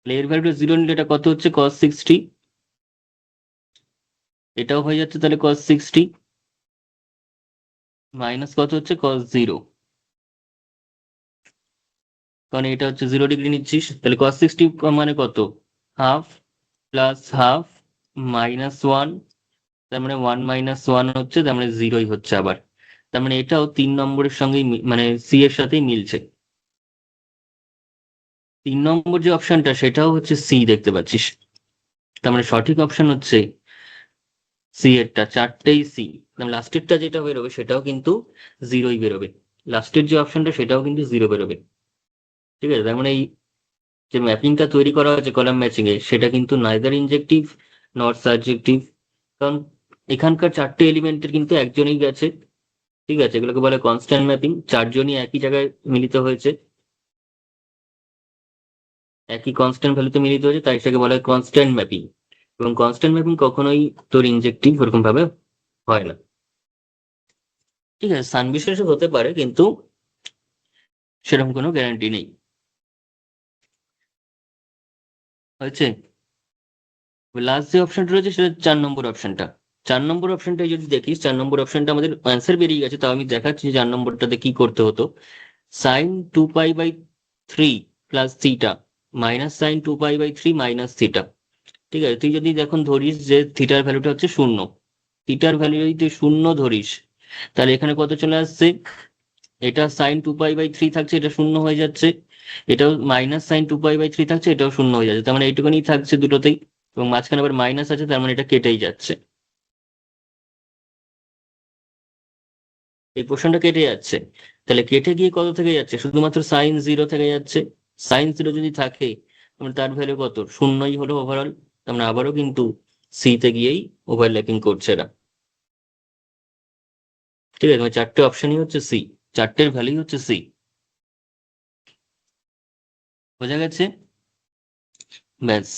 এর ভ্যালুটা 0 নিলে এটা কত হচ্ছে cos 60, এটাও হয়ে যাচ্ছে তাহলে cos 60 মাইনাস কত হচ্ছে cos 0, কারণ এটা হচ্ছে 0 ডিগ্রি নিচ্ছিস, তাহলে cos 60 মানে কত, হাফ প্লাস হাফ -1, তার মানে 1 -1 হচ্ছে, তার মানে 0ই হচ্ছে আবার, তার মানে এটাও 3 নম্বরের সঙ্গেই মানে সি এর সাথেই মিলছে। 3 নম্বর যে অপশনটা সেটাও হচ্ছে সি, দেখতে পাচ্ছিস, তার মানে সঠিক অপশন হচ্ছে সি এরটা, চারটেই সি, লাস্টেরটা যেটা বেরোবে সেটাও কিন্তু 0ই বেরোবে, লাস্টের যে অপশনটা সেটাও কিন্তু 0 বেরোবে। ঠিক আছে, তার মানে এই যে ম্যাপিংটা তৈরি করা হয়েছে কলাম ম্যাচিং এ, সেটা কিন্তু নাইদার ইনজেক্টিভ নট সাবজেক্টিভ, কারণ এখানকার চারটে এলিমেন্টের কিন্তু একজনই গেছে। ঠিক আছে, এগুলোকে বলে কনস্ট্যান্ট ম্যাপিং, চারজনই একই জায়গায় মিলিত হয়েছে, একই কনস্ট্যান্ট ভ্যালুতে মিলিত হয়েছে, তাই সেটাকে বলা হয় কনস্ট্যান্ট ম্যাপিং, এবং কনস্ট্যান্ট ম্যাপিং কখনোই তোর ইনজেক্টিভ ওরকম ভাবে হয় না। ঠিক আছে, স্থান বিশেষে হতে পারে, কিন্তু সেরকম কোনো গ্যারান্টি নেই। হয়েছে, লাস্ট যে অপশনটা রয়েছে সেটা 4 নম্বর অপশনটা, 4 নম্বর অপশনটা যদি দেখিস, 4 নম্বর অপশনটা আমাদের অ্যান্সার বেরিয়ে গেছে, তাও আমি দেখাচ্ছি যে 4 নম্বরটাতে কি করতে হতো। Sine 2π/3 plus theta minus sine 2π/3 minus theta. ঠিক আছে, তুই যদি এখন ধরিস যে থিটার ভ্যালুটা হচ্ছে 0, থিটার ভ্যালু যদি তুই 0 ধরিস, তাহলে এখানে কত চলে আসছে, এটা সাইন 2π/3 থাকছে, এটা 0 হয়ে যাচ্ছে, এটাও মাইনাস সাইন 2π/3 থাকছে, এটাও 0 হয়ে যাচ্ছে, তার মানে এইটুকুনি থাকছে দুটোতেই, এবং মাঝখানে আবার মাইনাস আছে, তার মানে এটা কেটেই যাচ্ছে, এই পোর্শনটা কেটে যাচ্ছে, তাহলে কেটে গিয়ে কত থেকে যাচ্ছে, শুধুমাত্র সাইন 0 থেকে যাচ্ছে, সাইন 0 যদি থাকে তাহলে তার ভ্যালু কত, 0ই হলো ওভারঅল, তার মানে আবারও কিন্তু সি তে গিয়েই ওভারল্যাপিং করছে এরা। ঠিক আছে, মানে চারটে অপশনই হচ্ছে সি, চারটের ভ্যালুই হচ্ছে সি। বোঝা গেছে? ব্যাস।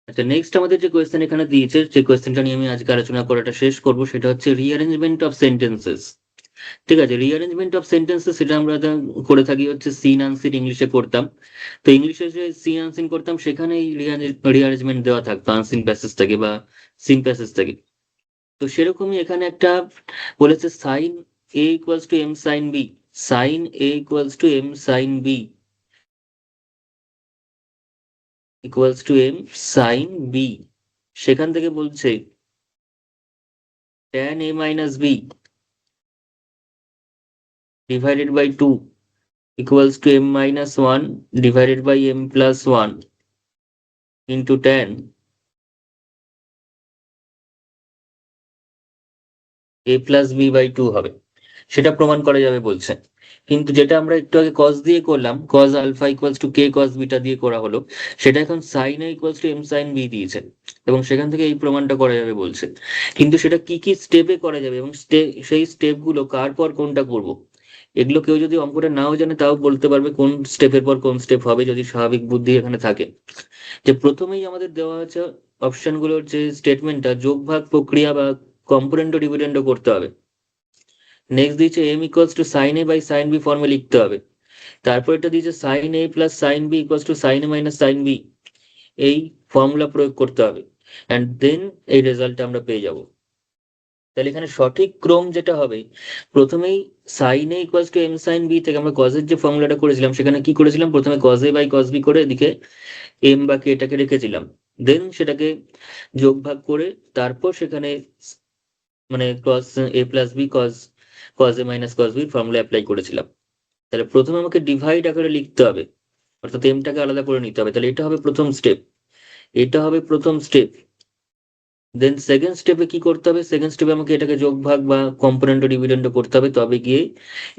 আচ্ছা, নেক্সট আমাদের যে কোয়েশ্চেন এখানে দিয়েছে, যে কোয়েশ্চেনটা নিয়ে আমি আজকে আলোচনা করাটা শেষ করব, সেটা হচ্ছে রিঅ্যারেঞ্জমেন্ট অফ সেন্টেন্সেস। ঠিক আছে, রিঅ্যারেঞ্জমেন্ট অফ সেন্টেন্সেস সেটা আমরা করে থাকি হচ্ছে সিন আনসিন, ইংলিশে করতাম। তো ইংলিশে যে সিন আনসিন করতাম সেখানেই রিঅ্যারেঞ্জমেন্ট দেওয়া থাকতো আনসিন প্যাসেজ থেকে বা সিন প্যাসেজ থেকে। তো সেরকমই এখানে একটা বলেছে sine A equals to M sine B. Sine A equals to M sine B equals to M sine B. সেখান থেকে বলছে tan a minus B divided by two equals to m minus 1 divided by m plus 1 into tan a plus b by 2 হবে, সেটা প্রমাণ করা যাবে বলছে। কিন্তু যেটা আমরা একটু আগে cos দিয়ে করলাম, cos alpha equals to K cos beta দিয়ে করা হলো, সেটা এখন sin a equals to m sin b দিয়েছে, এবং সেখান থেকে এই প্রমাণটা করা যাবে বলছে। কিন্তু সেটা কি কি স্টেপে করা যাবে এবং সেই স্টেপগুলো কার পর কোনটা করব, এগুলো কেউ যদি অঙ্কটা নাও জানে তাও বলতে পারবে কোন স্টেপের পর কোন স্টেপ হবে, যদি স্বাভাবিক বুদ্ধি এখানে থাকে। যে প্রথমেই আমাদের দেওয়া আছে অপশনগুলোর যে স্টেটমেন্টটা, যোগ ভাগ প্রক্রিয়া বা কম্পোনেন্ট ডিভিডেন্ড করতে হবে। নেক্সট দিয়েছে M equals to sine A by sine B ফর্মে লিখতে হবে। তারপর এটা দিয়েছে sine A plus sine B equals to sine A minus sine B, এই ফর্মুলা প্রয়োগ করতে হবে, অ্যান্ড দেন এই রেজাল্টটা আমরা পেয়ে যাব। তাহলে এখানে সঠিক ক্রম যেটা হবে, প্রথমেই sine A equals to M sine B থেকে আমরা কজের যে ফর্মুলাটা করেছিলাম সেখানে কি করেছিলাম, প্রথমে cos A by cos B করে এদিকে এম বা কেটাকে রেখেছিলাম, দেন সেটাকে যোগ ভাগ করে তারপর সেখানে মানে cos A plus B cos cos A minus cos B formula apply করেছিলাম। তাহলে প্রথমে আমাকে ডিভাইড আকারে লিখতে হবে, অর্থাৎ এমটাকে আলাদা করে নিতে হবে। তাহলে এটা হবে প্রথম স্টেপ, এটা হবে প্রথম স্টেপ। দেন সেকেন্ড স্টেপে কি করতে হবে, সেকেন্ড স্টেপে আমাকে এটাকে যোগ ভাগ বা কম্পোনেন্ট ডিভিডেন্ড করতে হবে, তবে গিয়ে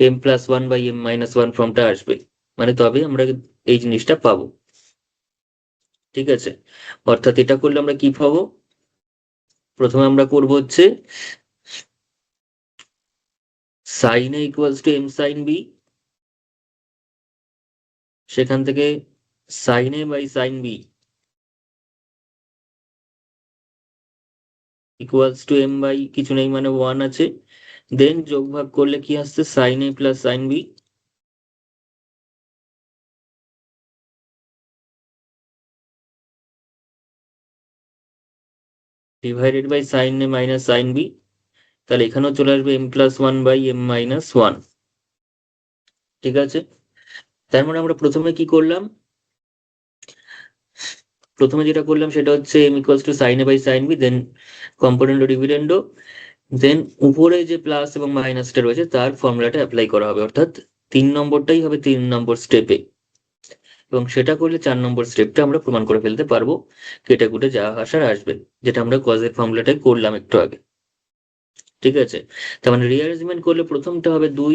M plus one by M minus one ফর্মটা আসবে, মানে তবে আমরা এই জিনিসটা পাবো। ঠিক আছে, অর্থাৎ এটা করলে আমরা কি পাবো, প্রথমে আমরা করবো হচ্ছে sine A equals to M sine B, সেখান থেকে sine A by sine B equals to M by কিছু নেই মানে ওয়ান আছে, দেন যোগ ভাগ করলে কি আসছে sine A plus sine B divided by sine A minus sine B. তাহলে এখানেও চলে আসবে M plus one by M minus one. ঠিক আছে, তার মানে আমরা প্রথমে কি করলাম, প্রথমে যেটা করলাম সেটা হচ্ছে M equals to sine A by sine B, then component dividendo, then উপরে যে প্লাস এবং মাইনাসটা রয়েছে তার ফর্মুলাটা অ্যাপ্লাই করা হবে, অর্থাৎ 3 নম্বরটাই হবে 3 নম্বর স্টেপে, এবং সেটা করলে 4 নম্বর স্টেপটা আমরা প্রমাণ করে ফেলতে পারবো, কেটে কুটে যা আসার আসবে, যেটা আমরা কজের ফর্মুলাটাই করলাম একটু আগে। ঠিক আছে, তার মানে রিঅ্যারেঞ্জমেন্ট করলে প্রথমটা হবে 2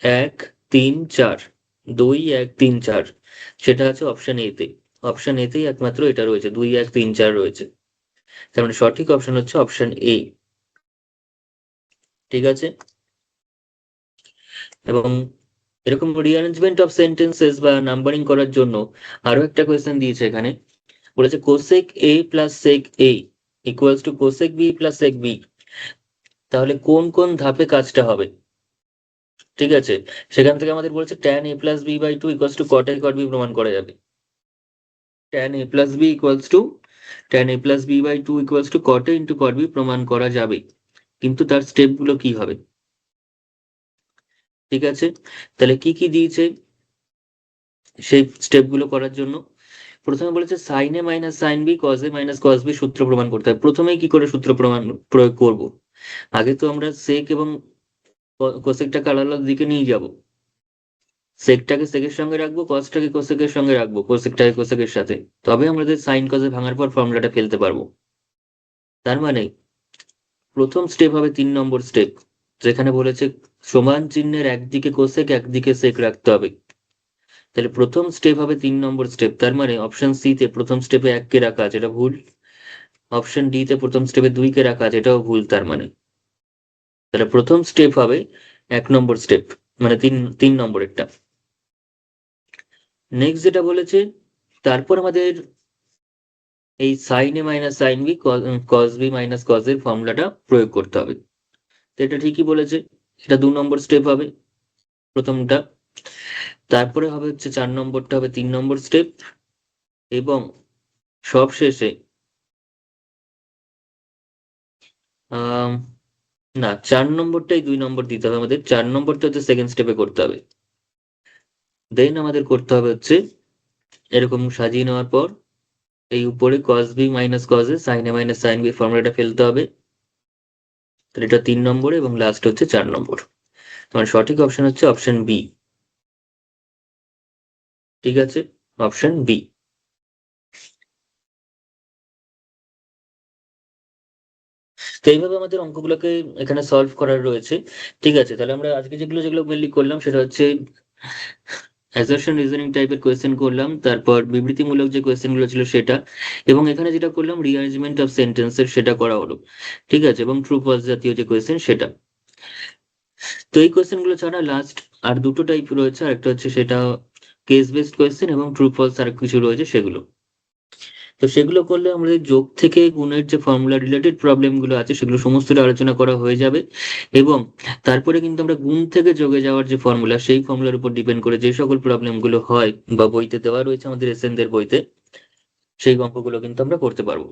1 3 4, 2 1 3 4, সেটা আছে অপশন এ তে। অপশন এ তেই একমাত্র এটা রয়েছে, 2 1 3 4 রয়েছে, তার মানে সঠিক অপশন হচ্ছে অপশন এ। ঠিক আছে, এবং এরকম রিঅ্যারেঞ্জমেন্ট অফ সেন্টেন্সেস বা নাম্বারিং করার জন্য আরো একটা কোয়েশ্চেন দিয়েছে এখানে, বলেছে cosec A plus sec A equals to cosec B plus sec B, তাহলে কোন কোন ধাপে কাজটা হবে। ঠিক আছে, সেখান থেকে আমাদের বলেছে tan a plus B by two equals to cot a cot B প্রমাণ করা যাবে। tan a plus B equals to tan a plus B by two equals to cot a into cot B প্রমাণ করা যাবে, কিন্তু তার step গুলো কি হবে। ঠিক আছে, তাহলে কি কি দিয়েছে সেই স্টেপ গুলো করার জন্য, প্রথমে বলেছে sine A minus sine B cos A minus cos B সূত্র প্রমাণ করতে হবে। প্রথমেই কি করে সূত্র প্রমাণ প্রয়োগ করব, আগে তো আমরা সেক এবং কোসেকটাকে আলাদা আলাদা দিকে নিয়ে যাব, সেকটাকে সেকের সঙ্গে রাখবো, কসটাকে কোসেকের সঙ্গে রাখবো, কোসেকটাকে কোসেকের সাথে, তবে আমাদের সাইন কজে ভাঙার পর ফর্মুলাটা ফেলতে পারবো। তার মানে প্রথম স্টেপ হবে 3 নম্বর স্টেপ, যেখানে বলেছে সমান চিহ্নের একদিকে কোসেক একদিকে সেক রাখতে হবে। তাহলে প্রথম স্টেপ হবে 3 নম্বর স্টেপ, তার মানে অপশন সি তে প্রথম স্টেপে 1 কে রাখা আছে, এটা ভুল। অপশন ডি তে প্রথম স্টেপে 2 কে রাখা আছে, এটাও ভুল। তার মানে তাহলে প্রথম স্টেপ হবে 1 নম্বর স্টেপ, মানে তিন তিন নম্বর একটা। নেক্সট যেটা বলেছে, তারপর আমাদের এই sine A minus sine B cos B minus cos এর ফর্মুলাটা প্রয়োগ করতে হবে। তো এটা ঠিকই বলেছে, এটা 2 নম্বর স্টেপ হবে প্রথমটা। তারপরে হবে হচ্ছে 4 নম্বরটা হবে 3 নম্বর স্টেপ, এবং সব শেষে আহ না, 4 নম্বরটাই 2 নম্বর দিতে হবে আমাদের, 4 নম্বরটা হচ্ছে সেকেন্ড স্টেপে করতে হবে। দেন আমাদের করতে হবে হচ্ছে এরকম সাজিয়ে নেওয়ার পর এই উপরে কস B minus cos A sign A minus sine B ফর্মুলাটা ফেলতে হবে। তাহলে এটা 3 নম্বরে এবং লাস্ট হচ্ছে 4 নম্বর। তোমার সঠিক অপশন হচ্ছে অপশন বি। ঠিক আছে, অপশন বি। তো এইভাবে আমাদের অঙ্কগুলোকে এখানে সলভ করার রয়েছে। ঠিক আছে, তাহলে আমরা আজকে যেগুলো যেগুলো মেনলি করলাম সেটা হচ্ছে অ্যাসারশন রিজনিং টাইপের কোয়েশ্চেন করলাম, তারপর বিবৃতিমূলক যে কোয়েশ্চেন গুলো ছিল সেটা, এবং এখানে যেটা করলাম রিঅ্যারেঞ্জমেন্ট অফ সেন্টেন্সের সেটা করা হলো। ঠিক আছে, এবং ট্রু ফলস জাতীয় যে কোয়েশ্চেন সেটা। তো এই কোয়েশ্চেন গুলো ছাড়া লাস্ট আর দুটো টাইপ রয়েছে, আরেকটা হচ্ছে সেটা কেস বেসড কোয়েশ্চেন এবং ট্রু ফলস আর কিছু রয়েছে সেগুলো। তো সেগুলো করলে আমাদের যোগ থেকে গুণের যে ফর্মুলা রিলেটেড প্রবলেম গুলো আছে সেগুলো সমস্তটা আলোচনা করা হয়ে যাবে। এবং তারপরে কিন্তু আমরা গুণ থেকে যোগে যাওয়ার যে ফর্মুলা, সেই ফর্মুলার উপর ডিপেন্ড করে যে সকল প্রবলেম গুলো হয় বা বইতে দেওয়া রয়েছে আমাদের এসএনদের বইতে, সেই অঙ্কগুলো কিন্তু আমরা করতে পারবো।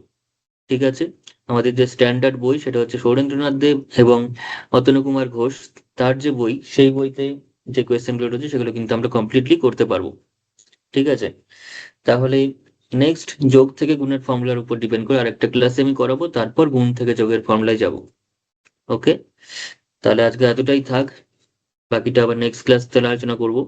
ঠিক আছে, আমাদের যে স্ট্যান্ডার্ড বই সেটা হচ্ছে সৌরেন্দ্রনাথ দেব এবং অতনু কুমার ঘোষ, তার যে বই সেই বইতে যে কোয়েশ্চেন গুলো রয়েছে সেগুলো কিন্তু আমরা কমপ্লিটলি করতে পারবো। ঠিক আছে, তাহলে নেক্সট যোগ থেকে গুণের ফর্মুলার উপর ডিপেন্ড করে আরেকটা ক্লাসে আমি করাবো, তারপর গুণ থেকে যোগের ফর্মুলায় যাব। ওকে, তাহলে আজকে এতটাই থাক, বাকিটা আবার নেক্সট ক্লাস তাহলে আলোচনা করবো।